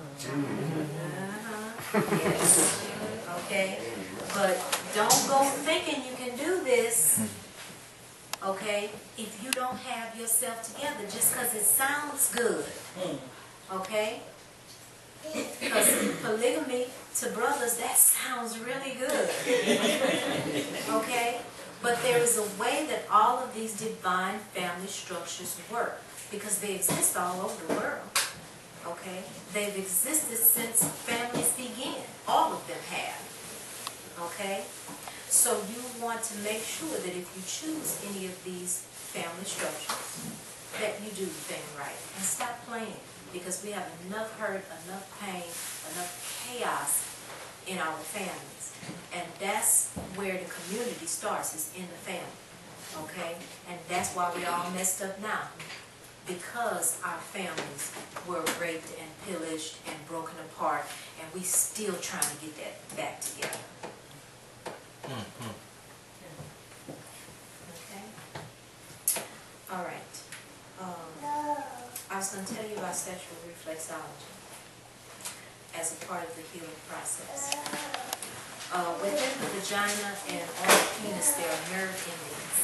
Yes. Okay? But don't go thinking you can do this, okay, if you don't have yourself together just because it sounds good. Okay? Because polygamy to brothers, that sounds really good. Okay? But there is a way that all of these divine family structures work, because they exist all over the world. Okay? They've existed since families began. All of them have. Okay? So you want to make sure that if you choose any of these family structures, that you do the thing right. And stop playing. Because we have enough hurt, enough pain, enough chaos in our families. And that's where the community starts, is in the family. Okay? And that's why we're all messed up now. because our families were raped and pillaged and broken apart, and we still trying to get that back together. Okay? All right. I was going to tell you about sexual reflexology as a part of the healing process. Within the vagina and on the penis, there are nerve endings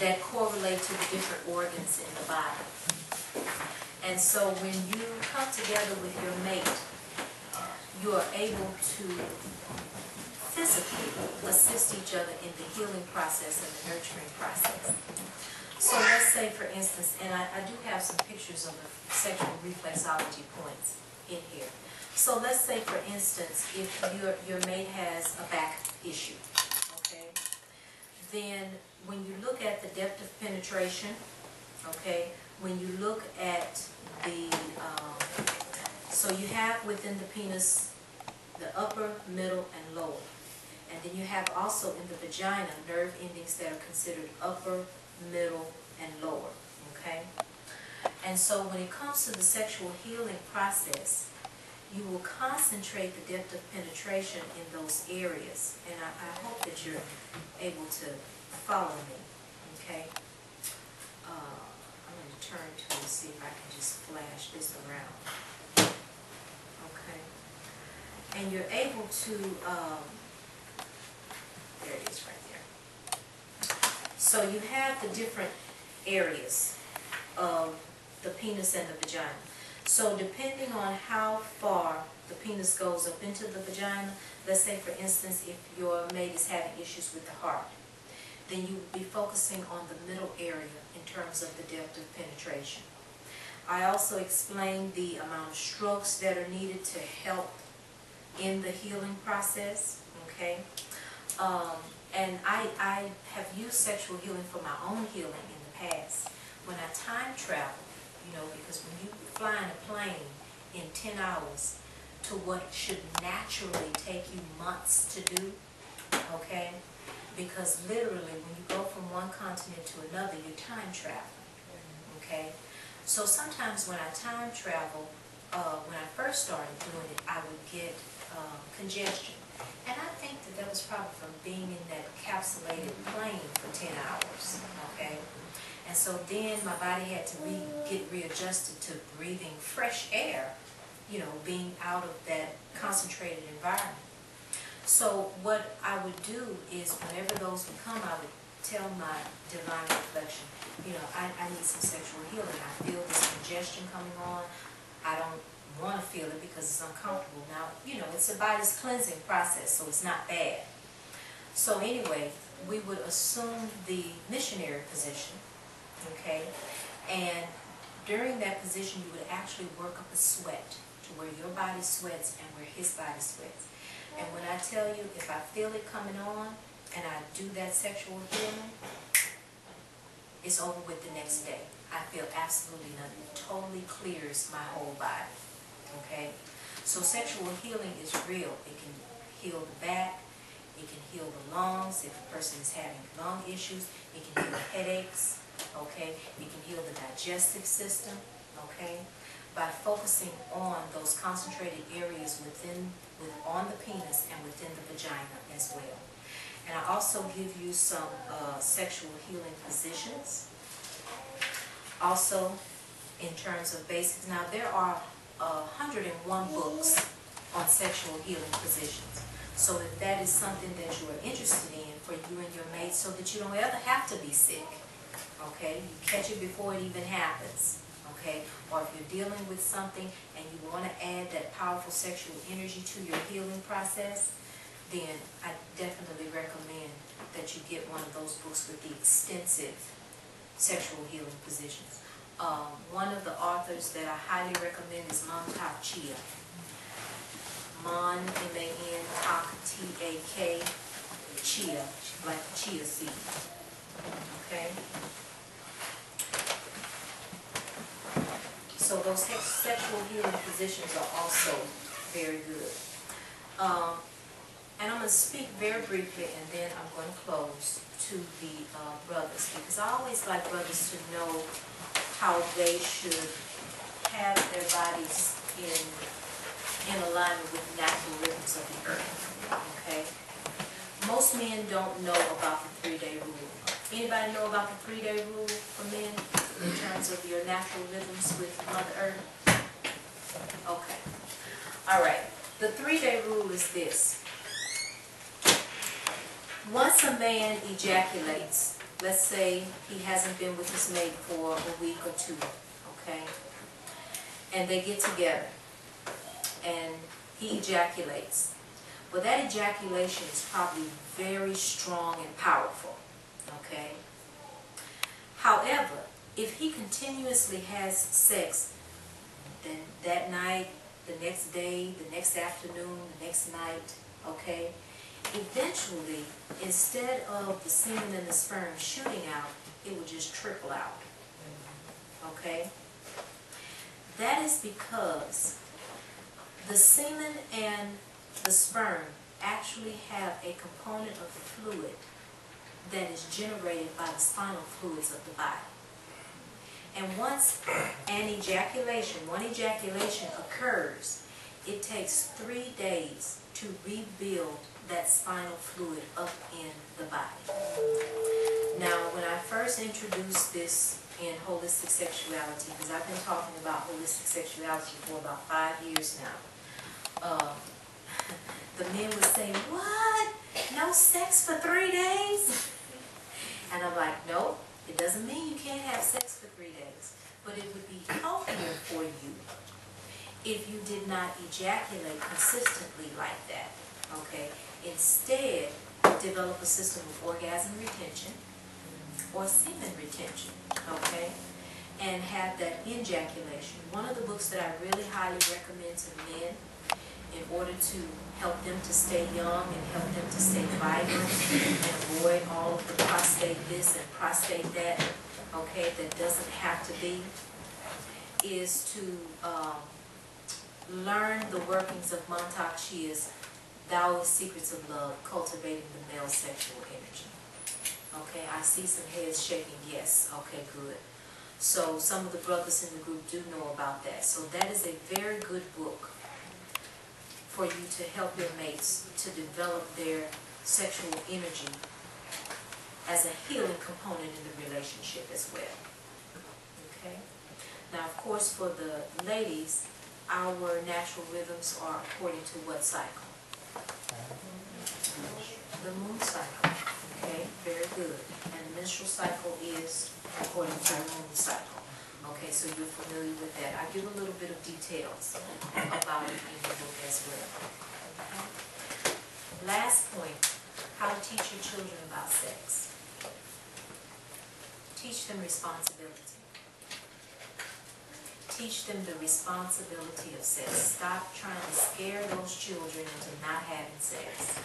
that correlate to the different organs in the body. And so when you come together with your mate, you are able to physically assist each other in the healing process and the nurturing process. So let's say, for instance, and I do have some pictures of the sexual reflexology points in here. So let's say, for instance, if your mate has a back issue, okay, then when you look at the depth of penetration, okay, when you look at the, so you have within the penis the upper, middle, and lower. And then you have also in the vagina nerve endings that are considered upper, middle, and lower, okay? And so when it comes to the sexual healing process, you will concentrate the depth of penetration in those areas. And I hope that you're able to follow me, okay? I'm going to turn to and see if I can just flash this around. Okay. And you're able to, there it is right there. So you have the different areas of the penis and the vagina. So depending on how far the penis goes up into the vagina, let's say for instance if your mate is having issues with the heart, then you will be focusing on the middle area in terms of the depth of penetration. I also explained the amount of strokes that are needed to help in the healing process, okay? And I have used sexual healing for my own healing in the past. When I time travel, you know, because when you fly in a plane in 10 hours to what should naturally take you months to do, okay? Because literally when you go from one continent to another, you're time traveling, okay? So sometimes when I time travel, when I first started doing it, I would get congestion. And I think that was probably from being in that capsulated plane for 10 hours, okay? And so then my body had to get readjusted to breathing fresh air, you know, being out of that concentrated environment. So what I would do is whenever those would come, I would tell my divine reflection, you know, I need some sexual healing. I feel this congestion coming on. I don't want to feel it because it's uncomfortable. Now, you know, it's a body's cleansing process, so it's not bad. So anyway, we would assume the missionary position, okay? And during that position, you would actually work up a sweat to where your body sweats and where his body sweats. And when I tell you, if I feel it coming on and I do that sexual healing, it's over with the next day. I feel absolutely nothing. It totally clears my whole body, okay? So sexual healing is real. It can heal the back. It can heal the lungs if a person is having lung issues. It can heal headaches, okay? It can heal the digestive system, okay? By focusing on those concentrated areas on the penis and within the vagina as well. And I also give you some sexual healing positions. Also, in terms of basics, now there are 101 books on sexual healing positions. So if that is something that you are interested in for you and your mate, so that you don't ever have to be sick, okay? You catch it before it even happens, okay? Or if you're dealing with something and you want to add that powerful sexual energy to your healing process, then I definitely recommend that you get one of those books with the extensive sexual healing positions. One of the authors that I highly recommend is Tak Chia. M-A-N, Tak, T-A-K, Chia, like chia seed. Okay? So those sexual healing positions are also very good. And I'm going to speak very briefly, and then I'm going to close to the brothers, because I always like brothers to know how they should have their bodies in alignment with natural rhythms of the earth. Okay? Most men don't know about the 3-day rule. Anybody know about the 3-day rule for men in terms of your natural rhythms with Mother Earth? Okay. All right. The 3-day rule is this. Once a man ejaculates, let's say he hasn't been with his mate for a week or two, okay? And they get together and he ejaculates. Well, that ejaculation is probably very strong and powerful, okay? However, if he continuously has sex, then that night, the next day, the next afternoon, the next night, okay? Eventually, instead of the semen and the sperm shooting out, it will just trickle out, okay? That is because the semen and the sperm actually have a component of fluid that is generated by the spinal fluids of the body. And once one ejaculation occurs, it takes 3 days to rebuild that spinal fluid up in the body. Now, when I first introduced this in holistic sexuality, because I've been talking about holistic sexuality for about 5 years now, the men would say, "What? No sex for 3 days?" And I'm like, no, it doesn't mean you can't have sex for 3 days, but it would be healthier for you if you did not ejaculate consistently like that, okay? Instead, develop a system of orgasm retention or semen retention, okay? And have that ejaculation. One of the books that I really highly recommend to men in order to help them to stay young and help them to stay vibrant and avoid all of the prostate this and prostate that, okay, that doesn't have to be, is to learn the workings of Montauk Shia's Taoist Secrets of Love, Cultivating the Male Sexual Energy. Okay, I see some heads shaking yes. Okay, good. So some of the brothers in the group do know about that. So that is a very good book for you to help your mates to develop their sexual energy as a healing component in the relationship as well. Okay? Now, of course, for the ladies, our natural rhythms are according to what cycle? The moon cycle. Okay, very good. And the menstrual cycle is according to the moon cycle. Okay, so you're familiar with that. I give a little bit of details about it in the book as well. Okay. Last point, how to teach your children about sex. Teach them responsibility. Teach them the responsibility of sex. Stop trying to scare those children into not having sex.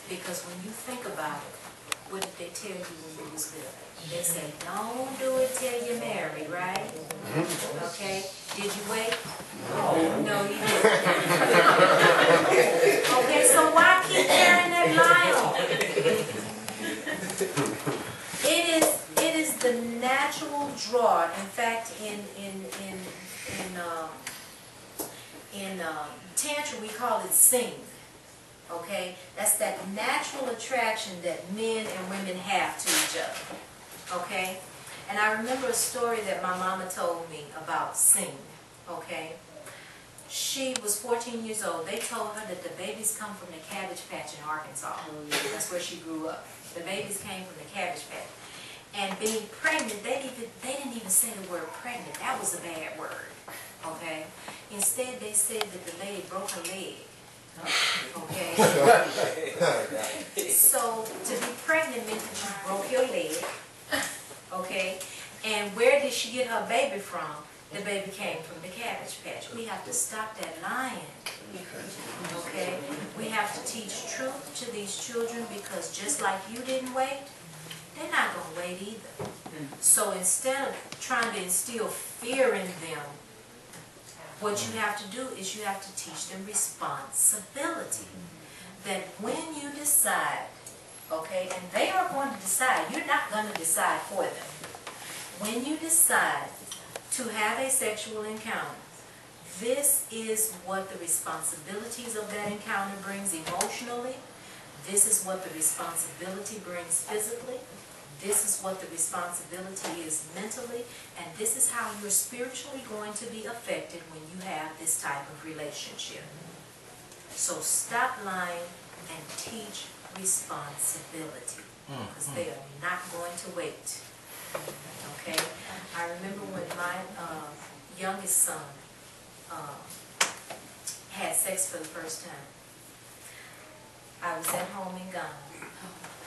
Because when you think about it, what did they tell you when you was little? They say, don't do it till you're married, right? Okay? Did you wait? No, you didn't. Okay, so why keep carrying that lie on? It is the natural draw. In fact, in Tantric, we call it sing. Okay? That's that natural attraction that men and women have to each other. Okay? And I remember a story that my mama told me about sing. Okay? She was 14 years old. They told her that the babies come from the Cabbage Patch in Arkansas. That's where she grew up. The babies came from the Cabbage Patch. And being pregnant, they didn't even say the word pregnant. That was a bad word. Okay? Instead, they said that the lady broke her leg. Okay? So, to be pregnant meant that you broke your leg. Okay? And where did she get her baby from? The baby came from the Cabbage Patch. We have to stop that lying. Okay? We have to teach truth to these children, because just like you didn't wait, they're not going to wait either. So instead of trying to instill fear in them, What you have to do is you have to teach them responsibility. That when you decide, okay, and they are going to decide, you're not going to decide for them. When you decide to have a sexual encounter, this is what the responsibilities of that encounter brings emotionally. This is what the responsibility brings physically. This is what the responsibility is mentally. And this is how you're spiritually going to be affected when you have this type of relationship. So stop lying and teach responsibility, because they are not going to wait. Okay? I remember when my youngest son had sex for the first time. I was at home in Ghana,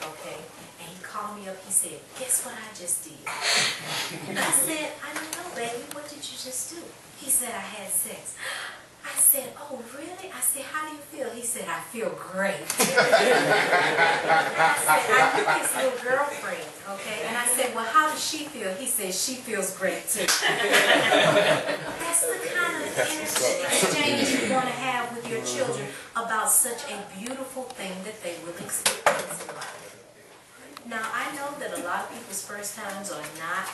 okay, and he called me up, he said, guess what I just did? I said, I don't know, baby, what did you just do? He said, I had sex. I said, oh, really? I said, how do you feel? He said, I feel great. I said, I knew his little girlfriend, okay? And I said, well, how does she feel? He said, she feels great, too. That's the kind of exchange you want to have with your children about such a beautiful thing that they will experience in life. Now, I know that a lot of people's first times are not,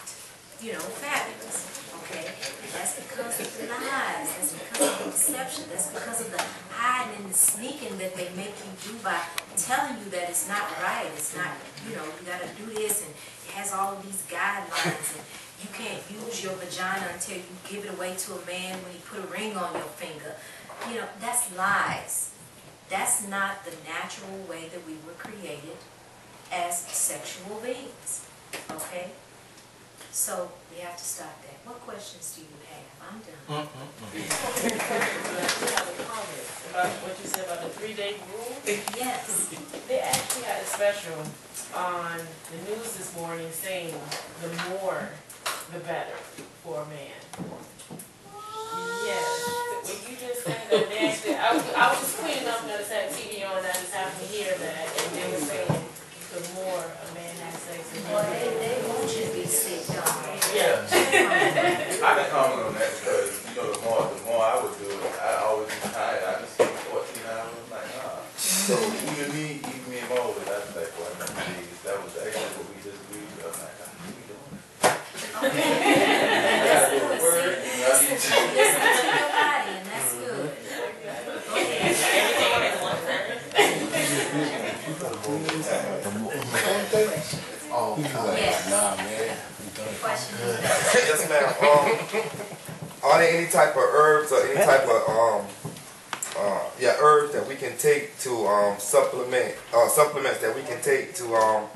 fabulous, okay? That's because of the lies, that's because of the deception, that's because of the hiding and the sneaking that they make you do by telling you that it's not right, it's not, you gotta do this, and it has all of these guidelines, and you can't use your vagina until you give it away to a man when he put a ring on your finger. That's lies. That's not the natural way that we were created as sexual beings, okay? So we have to stop that. What questions do you have? I'm done. I have a comment about what you said about the 3-day rule. Yes. They actually had a special on the news this morning saying the more, the better for a man. Yes. When you just said that, they actually, I was just cleaning up and I just had TV on and I just happened to hear that, and they were saying the more a man has sex, the more They want you to be sick, don't they? yeah. I can comment on that because, the more I would do it, I always be tired. I just sleep 14 hours. I'm like, nah. So even me involved with that, like, well, that was actually what we just agreed with. I'm like, how are we doing it? Okay. That's good. See, listen to your body, and that's good. Go Oh, Yes. Nah, man. Question. Yes, ma'am. Are there any type of herbs or any type of herbs that we can take to supplements that we can take to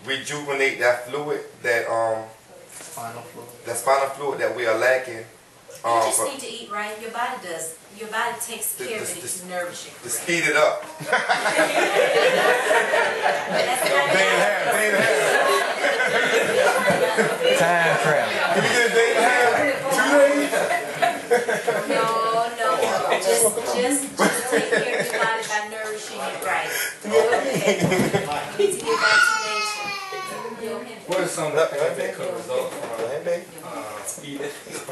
rejuvenate that fluid, that spinal fluid that we are lacking? You just need to eat right. Your body does. Your body takes care of it if you nourish it. To speed it up. Time travel. Can we get a day and a half? 2 days? No. Just take care of your body by nourishing it right. Okay. You need to get back to nature. What are some of the things that could result from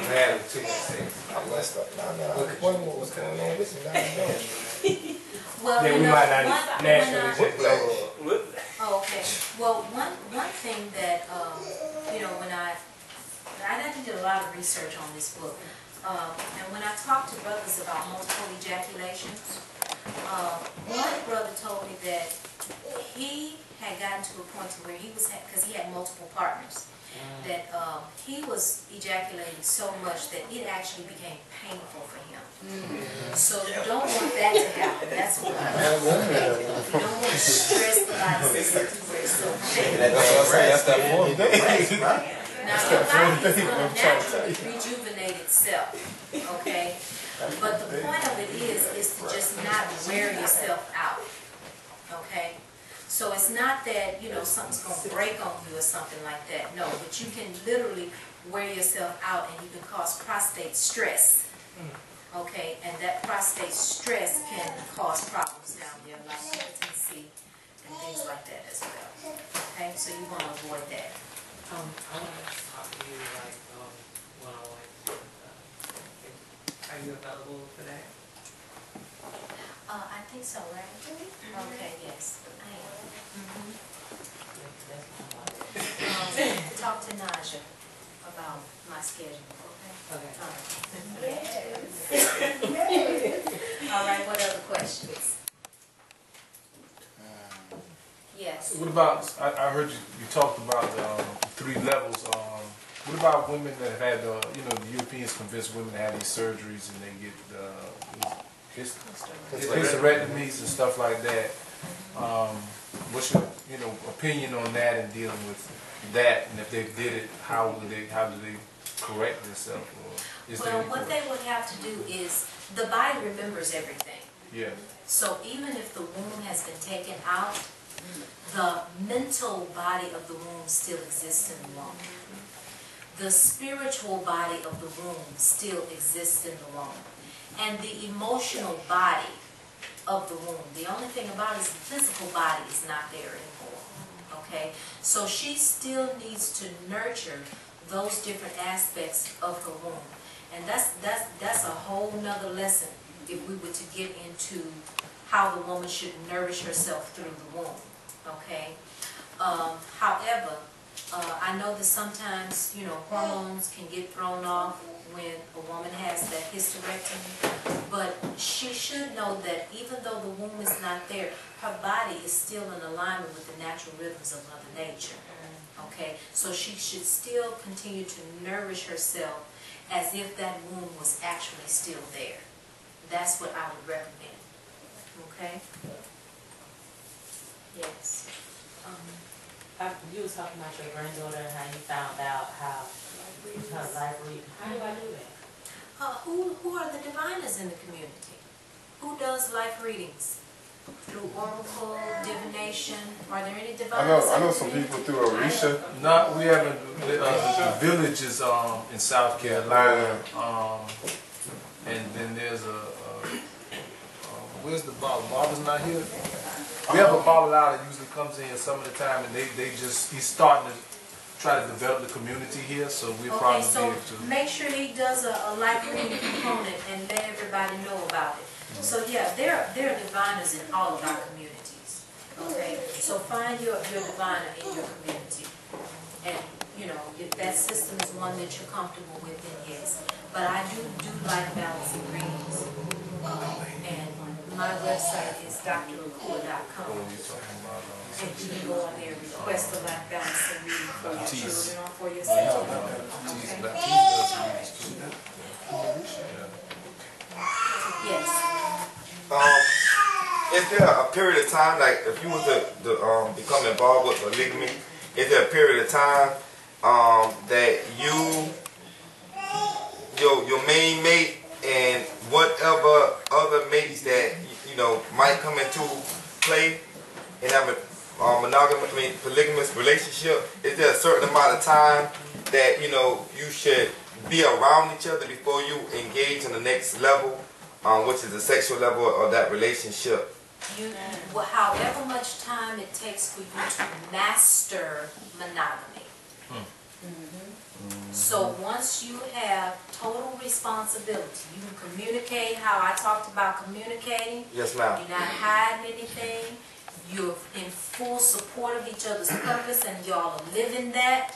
having too much sex? I messed up. I'm wondering what was going on with me. Well, That we might not naturally just know. Oh, okay. Well, one thing that when I did a lot of research on this book, and when I talked to brothers about multiple ejaculations, one brother told me that he had gotten to a point to where he was, because he had multiple partners, that he was ejaculating so much that it actually became painful for him. So you don't want that to happen. That's what you don't want to stress the body system to where it's so painful. Now your body is going to naturally rejuvenate itself, okay? But the point of it is to just not wear yourself out, okay? So it's not that, something's going to break on you or something like that. No, but you can literally wear yourself out and you can cause prostate stress. Okay, and that prostate stress can cause problems down there, like impotency and things like that as well. Okay, so you want to avoid that. I want to talk to you like one-on-one. Are you available for that? I think so, right? Okay, yes, I am. Talk to Naja about my schedule, okay? All right, what other questions? Yes. What about, I heard you talked about the 3 levels. What about women that have had, the Europeans convince women to have these surgeries and they get hysterectomies and stuff like that. What's your opinion on that and dealing with that? And if they did it, how do they correct themselves? Well, what they would have to do is, the body remembers everything. Yeah. So even if the womb has been taken out, the mental body of the womb still exists in the womb. The spiritual body of the womb still exists in the womb. And the emotional body of the womb, the only thing about it is the physical body is not there anymore. Okay? So she still needs to nurture those different aspects of her womb. And that's a whole nother lesson if we were to get into how the woman should nourish herself through the womb. Okay? However, I know that sometimes, hormones can get thrown off when a woman has that hysterectomy, but she should know that even though the womb is not there, her body is still in alignment with the natural rhythms of Mother Nature. Okay? So she should still continue to nourish herself as if that womb was actually still there. That's what I would recommend. Okay? Yes. You was talking about your granddaughter and how you found out how her life read. How do I do that? Who are the diviners in the community? Who does life readings? Through oracle, divination? Are there any diviners? I know some people through Orisha. No, we haven't. The villages in South Carolina, and then there's where's the barber? Barber's not here. We have a barber out that usually comes in here some of the time, and he's starting to try to develop the community here, so we'll probably be able to. Make sure he does a life reading component and let everybody know about it. So yeah, there are diviners in all of our communities. Okay, so find your diviner in your community, and if that system is one that you're comfortable with, then yes. But I do life balancing readings, and my website is Dr.Akua.com. And you can go on there and request a life balancing reading for your children or for yourself. Yes. Is there a period of time, like if you were to become involved with polygamy, is there a period of time that your main mate and whatever other mates that might come into play and have a polygamous relationship? Is there a certain amount of time that you should be around each other before you engage in the next level, which is the sexual level of that relationship? However much time it takes for you to master monogamy. So once you have total responsibility, you can communicate how I talked about communicating. Yes, ma'am. You're not hiding anything. You're in full support of each other's purpose and y'all are living that.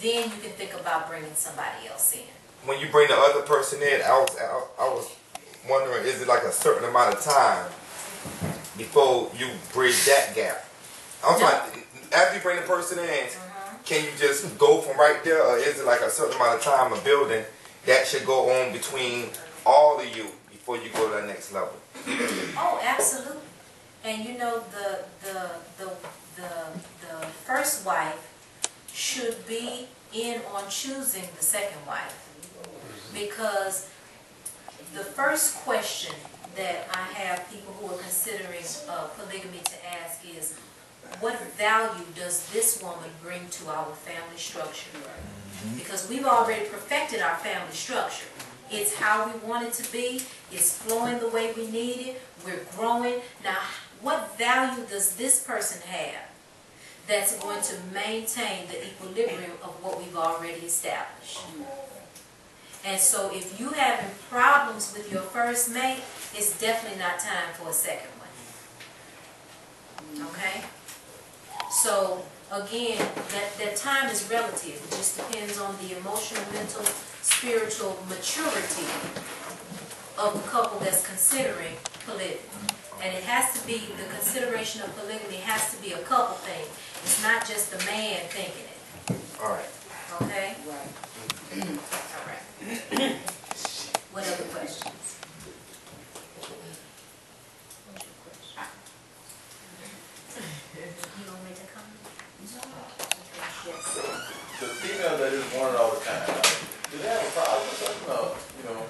Then you can think about bringing somebody else in. When you bring the other person in, I was wondering, is it like a certain amount of time before you bridge that gap? I was like, after you bring the person in, can you just go from right there, or is it like a certain amount of time of building that should go on between all of you before you go to that next level? Oh, absolutely. And the first wife should be in on choosing the second wife, because the first question that I have people who are considering polygamy to ask is, what value does this woman bring to our family structure? Because we've already perfected our family structure. It's how we want it to be. It's flowing the way we need it. We're growing. Now, what value does this person have that's going to maintain the equilibrium of what we've already established? And so if you having problems with your first mate, it's definitely not time for a second one. Okay? So again, that time is relative. It just depends on the emotional, mental, spiritual maturity of the couple that's considering polygamy. And it has to be, the consideration of polygamy has to be a couple thing. It's not just the man thinking it. All right. Okay? Right. All right. What other questions? What's your question? You want me to come? Yes. The female that is wanted all the time, like, do they have a problem with something? No, you know.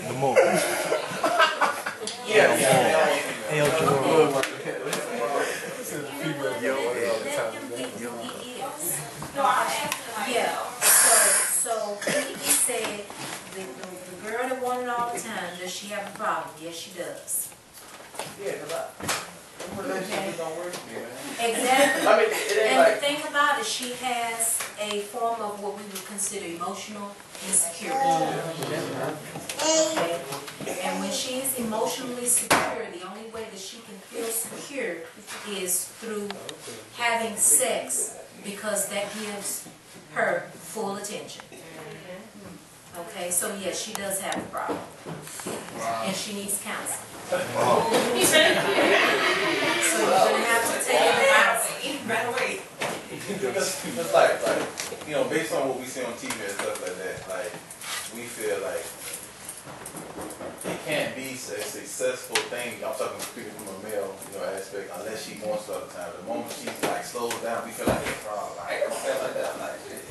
The more. Yeah. So he said the girl that wanted all the time, does she have a problem? Yes, she does. Yeah, because relationships don't work for me, man. Exactly. I mean, it ain't And like. the thing about it, she has a form of what we would consider emotional insecurity. Okay? And when she is emotionally secure, the only way that she can feel secure is through having sex, because that gives her full attention. Okay, so yes, she does have a problem. And she needs counseling. So you're gonna have to take her to counseling right away. It's like, you know, based on what we see on TV and stuff like that, like, we feel like it can't be a successful thing. I'm talking speaking from a male, you know, aspect, unless she wants to all the time. The moment she like slows down, we feel like it's wrong. Like, I don't feel like that. I'm like, shit.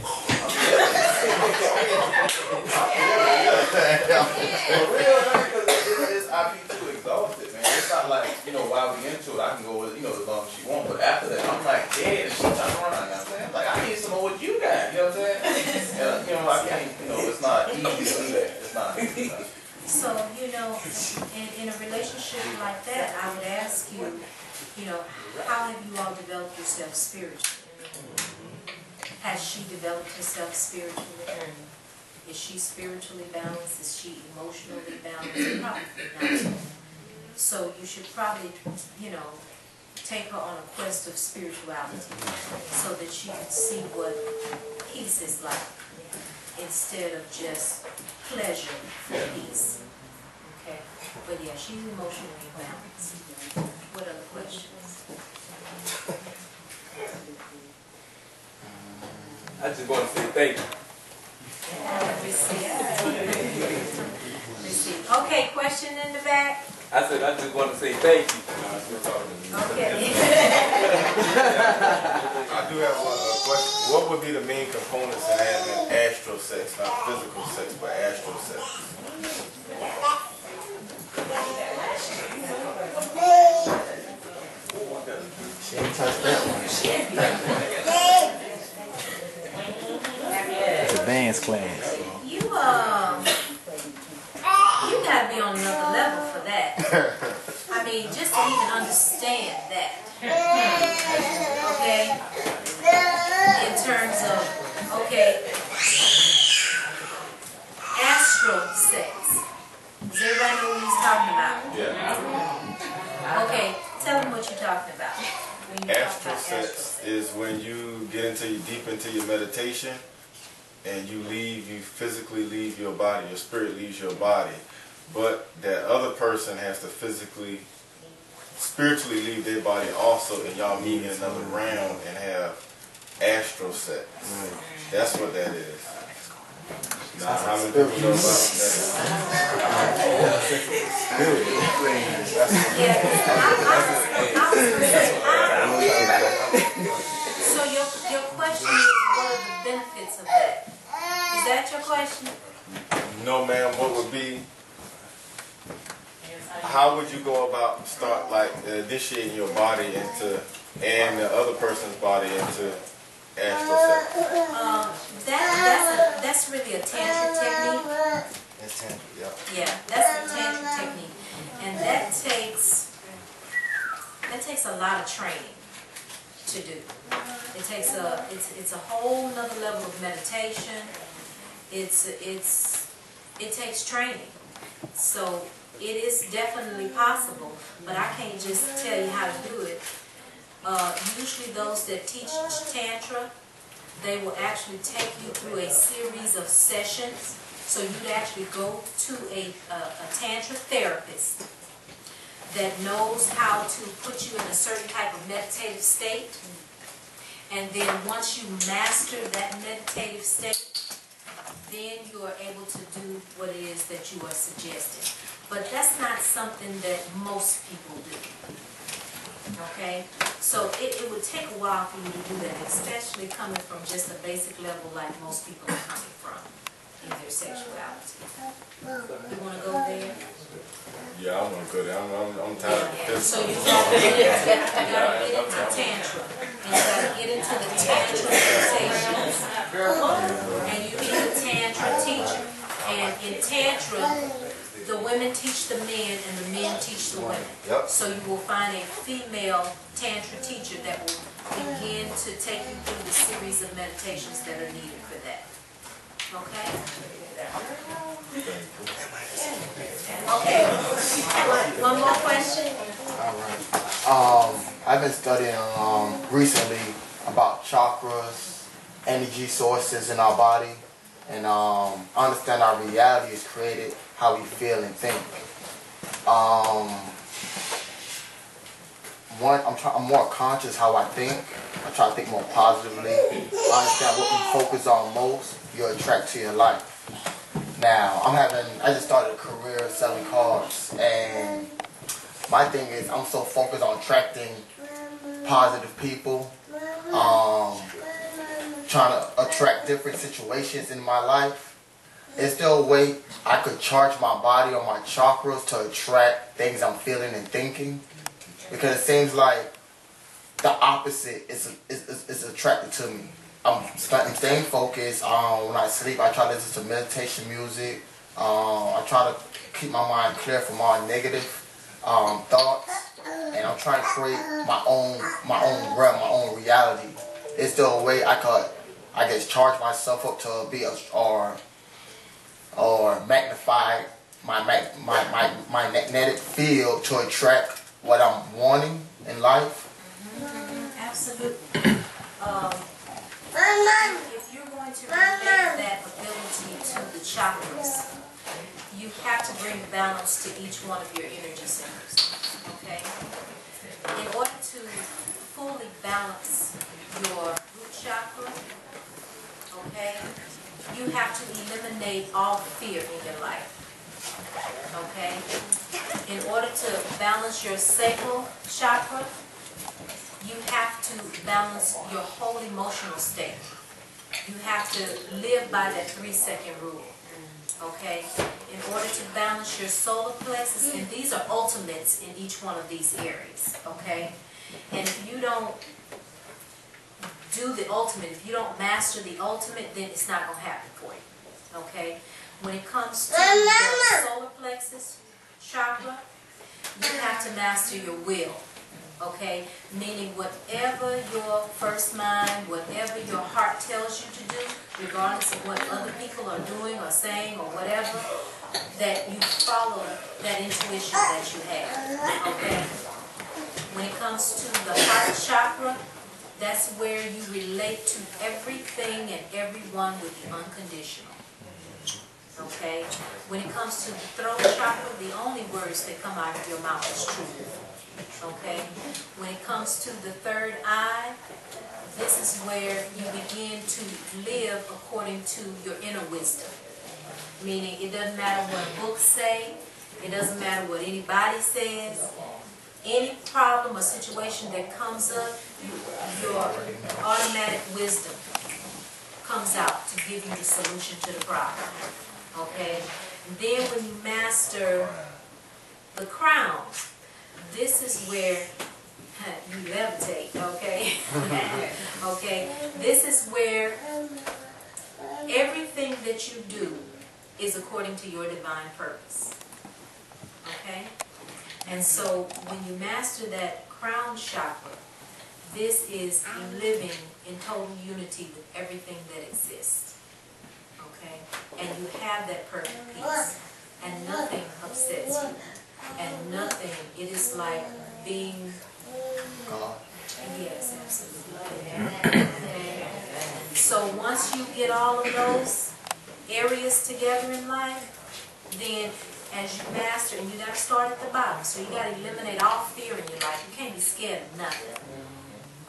For real, man, because I be too exhausted, man. It's not like, you know, while we into it, I can go with, you know, as long as she wants. But after that, I'm like dead and she turn around. You know what I'm saying? Like, I need some more what you got. You know what I'm saying? And, you know, I can't, you know, it's not easy to do that. It's not easy. So, you know, in a relationship like that, I would ask you, you know, how have you all developed yourself spiritually? Has she developed herself spiritually? Is she spiritually balanced? Is she emotionally balanced? Probably not. So you should probably, you know, take her on a quest of spirituality so that she can see what peace is like instead of just pleasure for peace. Okay? But yeah, she's emotionally balanced. What other questions? I just want to say thank you. Okay, question in the back? I said I just want to say thank you. Okay. I do have a question. What would be the main components in having astral sex, not physical sex, but astral sex? She ain't touched that one. It's advanced class. You gotta be on another level for that. I mean, just to even understand that. Okay? In terms of, okay, astral sex. Does everybody know what he's talking about? Yeah. Okay, tell them what you're talking about. When you talk Astral about sex is when you get deep into your meditation and you physically leave your body, your spirit leaves your body, but that other person has to spiritually leave their body also, and y'all meet in another realm and have astral sex. That's what that is. Now, how many people know about that? So your question is, what are the benefits of that? Is that your question? No, ma'am. What would be? How would you go about initiating your body into and the other person's body into astral sex? That's really a tantric technique. That's tantric, yeah. Yeah, that's a tantric technique, and that takes that takes a lot of training to do. It takes it's a whole nother level of meditation. It takes training. So it is definitely possible, but I can't just tell you how to do it. Usually those that teach Tantra, they will actually take you through a series of sessions. So you'd actually go to a Tantra therapist that knows how to put you in a certain type of meditative state. And then once you master that meditative state, then you are able to do what it is that you are suggesting. But that's not something that most people do. Okay? So it would take a while for you to do that, especially coming from just a basic level like most people are coming from in their sexuality. You want to go there? Yeah, I want to go there. I'm tired of this. So you gotta get into Tantra. And you gotta get into the Tantra meditations. And you need a Tantra teacher. And in Tantra, the women teach the men and the men teach the women. Yep. So you will find a female Tantra teacher that will begin to take you through the series of meditations that are needed for that. Okay? Okay. One more question? All right. I've been studying recently about chakras, energy sources in our body, and I understand our reality is created how we feel and think. I'm more conscious how I think. I try to think more positively. I understand what you focus on most, you attract to your life. Now, I just started a career selling cars, and my thing is I'm so focused on attracting positive people, trying to attract different situations in my life. Is there a way I could charge my body or my chakras to attract things I'm feeling and thinking? Because it seems like the opposite is attracted to me. I'm staying focused. When I sleep, I try to listen to meditation music. I try to keep my mind clear from all negative thoughts, and I'm trying to create my own realm, my own reality. Is there a way I could, I guess, charge myself up to be or magnify my magnetic field to attract what I'm wanting in life? Absolutely. If you're going to relate that ability to the chakras, you have to bring balance to each one of your energy centers. Okay? In order to fully balance your root chakra, okay, you have to eliminate all fear in your life. Okay? In order to balance your sacral chakra, you have to balance your whole emotional state. You have to live by that 3-second rule. Okay? In order to balance your solar plexus, and these are ultimates in each one of these areas. Okay? And if you don't do the ultimate, if you don't master the ultimate, then it's not going to happen for you. Okay? When it comes to the solar plexus chakra, you have to master your will. Okay? Meaning whatever your first mind, whatever your heart tells you to do, regardless of what other people are doing or saying or whatever, that you follow that intuition that you have. Okay? When it comes to the heart chakra, that's where you relate to everything and everyone with the unconditional. Okay? When it comes to the throat chakra, the only words that come out of your mouth is truth. Okay? When it comes to the third eye, this is where you begin to live according to your inner wisdom. Meaning it doesn't matter what books say, it doesn't matter what anybody says. Any problem or situation that comes up, your automatic wisdom comes out to give you the solution to the problem. Okay? And then when you master the crown, this is where you levitate, okay? Okay? This is where everything that you do is according to your divine purpose. Okay? And so when you master that crown chakra, this is living in total unity with everything that exists. Okay? And you have that perfect peace. And nothing upsets you. And nothing, it is like being... God. Yes, absolutely. Okay. So once you get all of those areas together in life, then as you master, and you got to start at the bottom, so you got to eliminate all fear in your life. You can't be scared of nothing.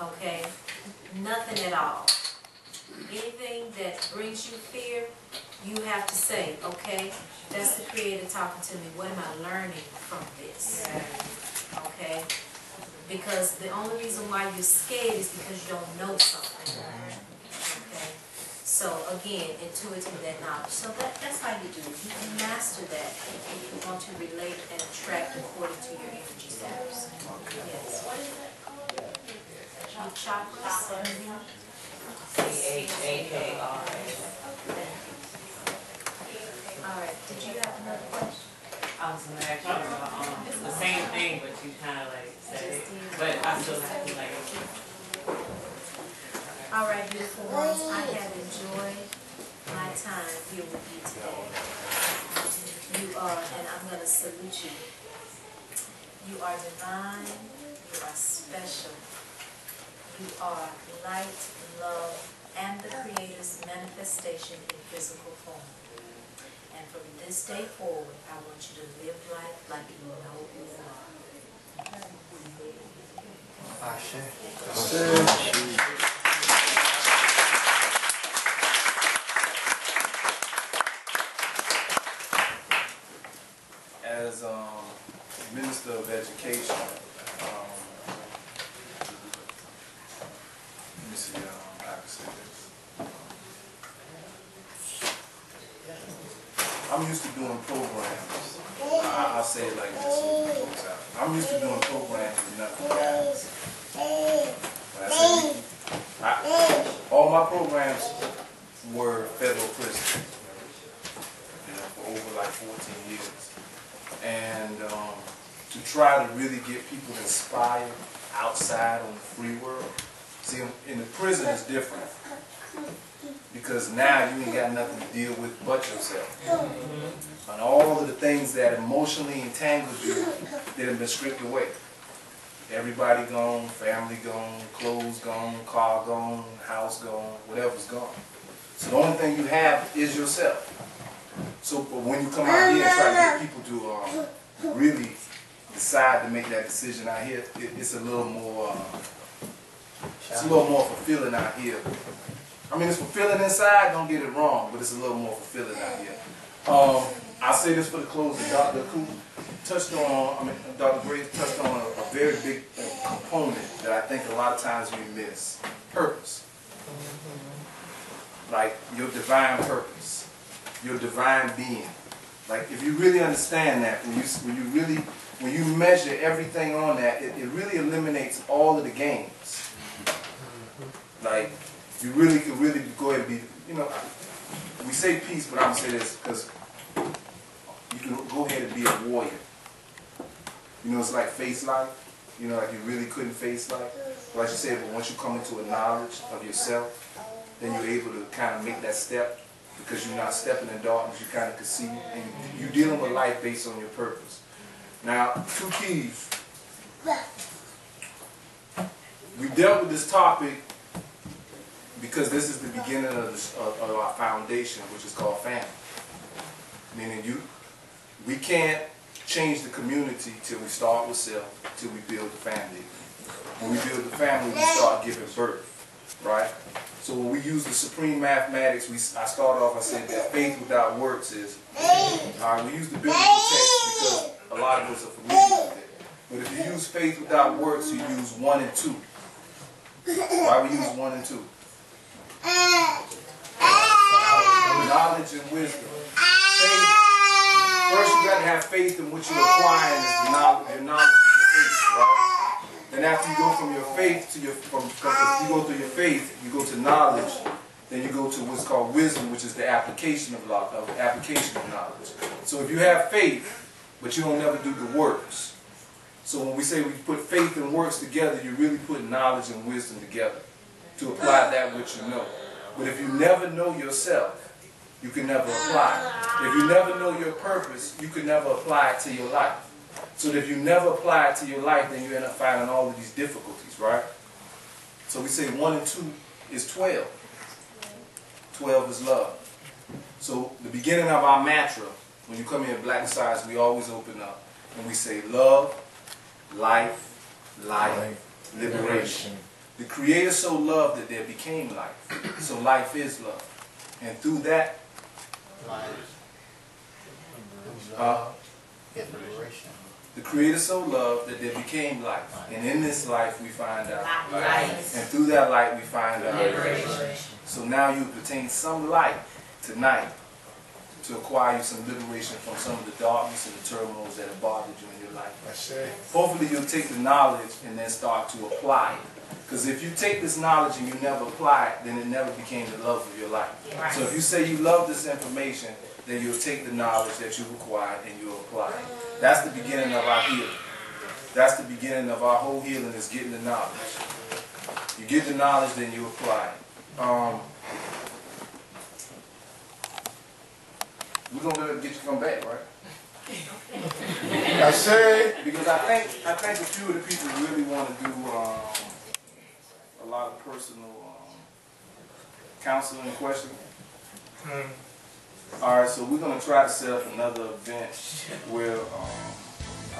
Okay? Nothing at all. Anything that brings you fear, you have to say, okay, that's the Creator talking to me. What am I learning from this? Okay? Because the only reason why you're scared is because you don't know something. Okay? So again, intuitive that knowledge. So that's how you do it. You can master that if you want to relate and attract according to your energy centers. Yes. What is that called? Your chakras. C-H-A-K-R-A. All right. Did you have another question? I was gonna ask you it's the same thing, but you kind of like said it. But I still have to like. All right, beautiful ones. I have enjoyed my time here with you today. You are, and I'm going to salute you. You are divine. You are special. You are light, love, and the Creator's manifestation in physical form. And from this day forward, I want you to live life like you know you are. Ashe. As Minister of Education, let me see how to say this. I'm used to doing programs. I'll say it like this. I'm used to doing programs with nothing happens. When I say all my programs were federal prison, for over like 14 years. And to try to really get people inspired outside on the free world. See, in the prison it's different. Because now you ain't got nothing to deal with but yourself. And all of the things that emotionally entangled you, they have been stripped away. Everybody gone, family gone, clothes gone, car gone, house gone, whatever's gone. So the only thing you have is yourself. So but when you come out here and try to get people to really decide to make that decision out here, it's a little more fulfilling out here. I mean, it's fulfilling inside, don't get it wrong, but it's a little more fulfilling out here. I'll say this for the closing. Dr. Akua touched on, Dr. Grace touched on a very big component that I think a lot of times we miss. Purpose. Like your divine purpose. Your divine being. Like if you really understand that, when you measure everything on that, it really eliminates all of the games. Like you really could really go ahead and be, we say peace, but I'm gonna say this because you can go ahead and be a warrior. It's like face life. Like you really couldn't face life. Like you said, but once you come into a knowledge of yourself, then you're able to kind of make that step. Because you're not stepping in darkness, you kind of can see, and you're dealing with life based on your purpose. Now, 2 keys. We dealt with this topic because this is the beginning of our foundation, which is called family. Meaning we can't change the community till we start with self, till we build the family. When we build the family, we start giving birth, right? So when we use the supreme mathematics, I started off, I said that faith without works is, we use the biblical text because a lot of us are familiar with it. But if you use faith without works, you use 1 and 2. Why we use 1 and 2? Knowledge and wisdom. Faith, first you got to have faith in what you're acquiring is your knowledge of your faith, right? Then after you go from your faith to you go through your faith, you go to knowledge, then you go to what's called wisdom, which is the application of knowledge. So if you have faith, but you don't never do the works, So when we say we put faith and works together, you're really putting knowledge and wisdom together to apply that which you know. But if you never know yourself, you can never apply. If you never know your purpose, you can never apply it to your life. So that if you never apply it to your life, then you end up finding all of these difficulties, right? So we say 1 and 2 is 12. 12 is love. So the beginning of our mantra, when you come in Black Science, we always open up and we say love, life, life, liberation. The Creator so loved that there became life. So life is love. And through that, liberation. The Creator so loved that there became life. And in this life we find out life. And through that light we find out liberation. So now you obtain some light tonight to acquire you some liberation from some of the darkness and the turmoils that have bothered you in your life. Hopefully you'll take the knowledge and then start to apply it. Because if you take this knowledge and you never apply it, then it never became the love of your life. Right. So if you say you love this information, then you'll take the knowledge that you've acquired and you'll apply it. That's the beginning of our healing. That's the beginning of our whole healing, is getting the knowledge. You get the knowledge, then you apply it. We're gonna get you to come back, right? I say, because I think a few of the people really want to do a lot of personal counseling questions. All right, so we're gonna try to set up another event where I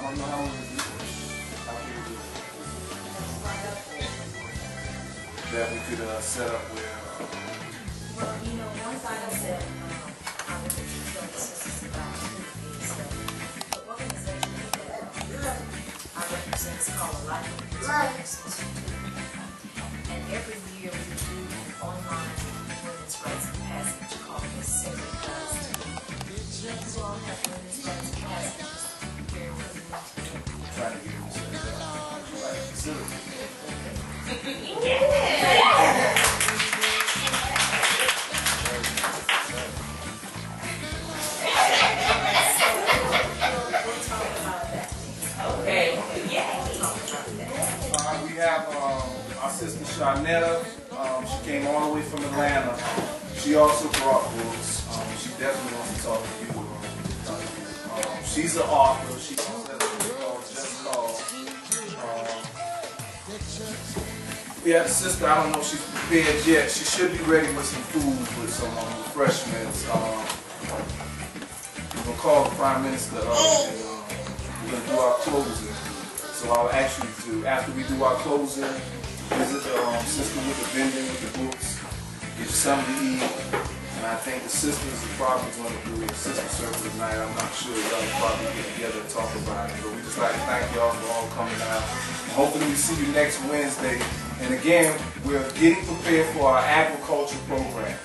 don't know how we're gonna do this. How can we do this? That we could set up where. Well, you know, one thing I said, I was tell the sisters about is the organization that I represent is called a Life Institute. And every year we do an online women's rights and passage called the Sacred Dust. You all have women's rights and passages. We're really not Trying to get you set up. Right, facility. We have our sister Sharnetta. She came all the way from Atlanta. She also brought books. She definitely wants to talk to you. She's an author. She has a book called Just Cause. We have a sister. I don't know if she's prepared yet. She should be ready with some food, with some refreshments. We're going to call the Prime Minister up and we're going to do our closing. So I'll ask you to, after we do our closing, visit the sister with the vending with the books, get you something to eat, and I think the sisters are probably going to do a sister circle tonight. I'm not sure. Y'all probably get together and talk about it, but we just like to thank y'all for all coming out. And hopefully we see you next Wednesday. And again, we're getting prepared for our agriculture program.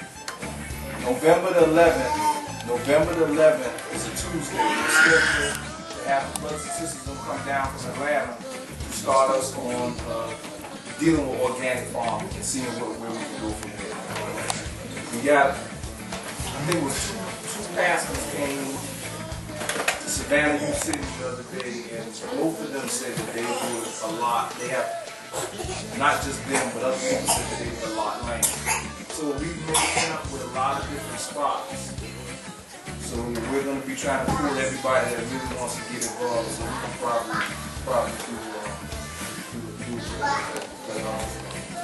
November the 11th is a Tuesday. We're scheduled to have the brothers and sisters who come down from Atlanta to start us on dealing with organic farming and seeing where we can go from there. We got, I think it was two pastors came to Savannah, Youth City the other day, and both of them said that they do a lot. They have, not just them, but other people said that they do a lot of land. So we've been up with a lot of different spots. So we're going to be trying to pull everybody that really wants to get involved, so we can probably do it.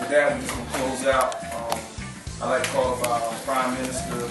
With that, we're just going to close out. I'd like to call up our Prime Minister,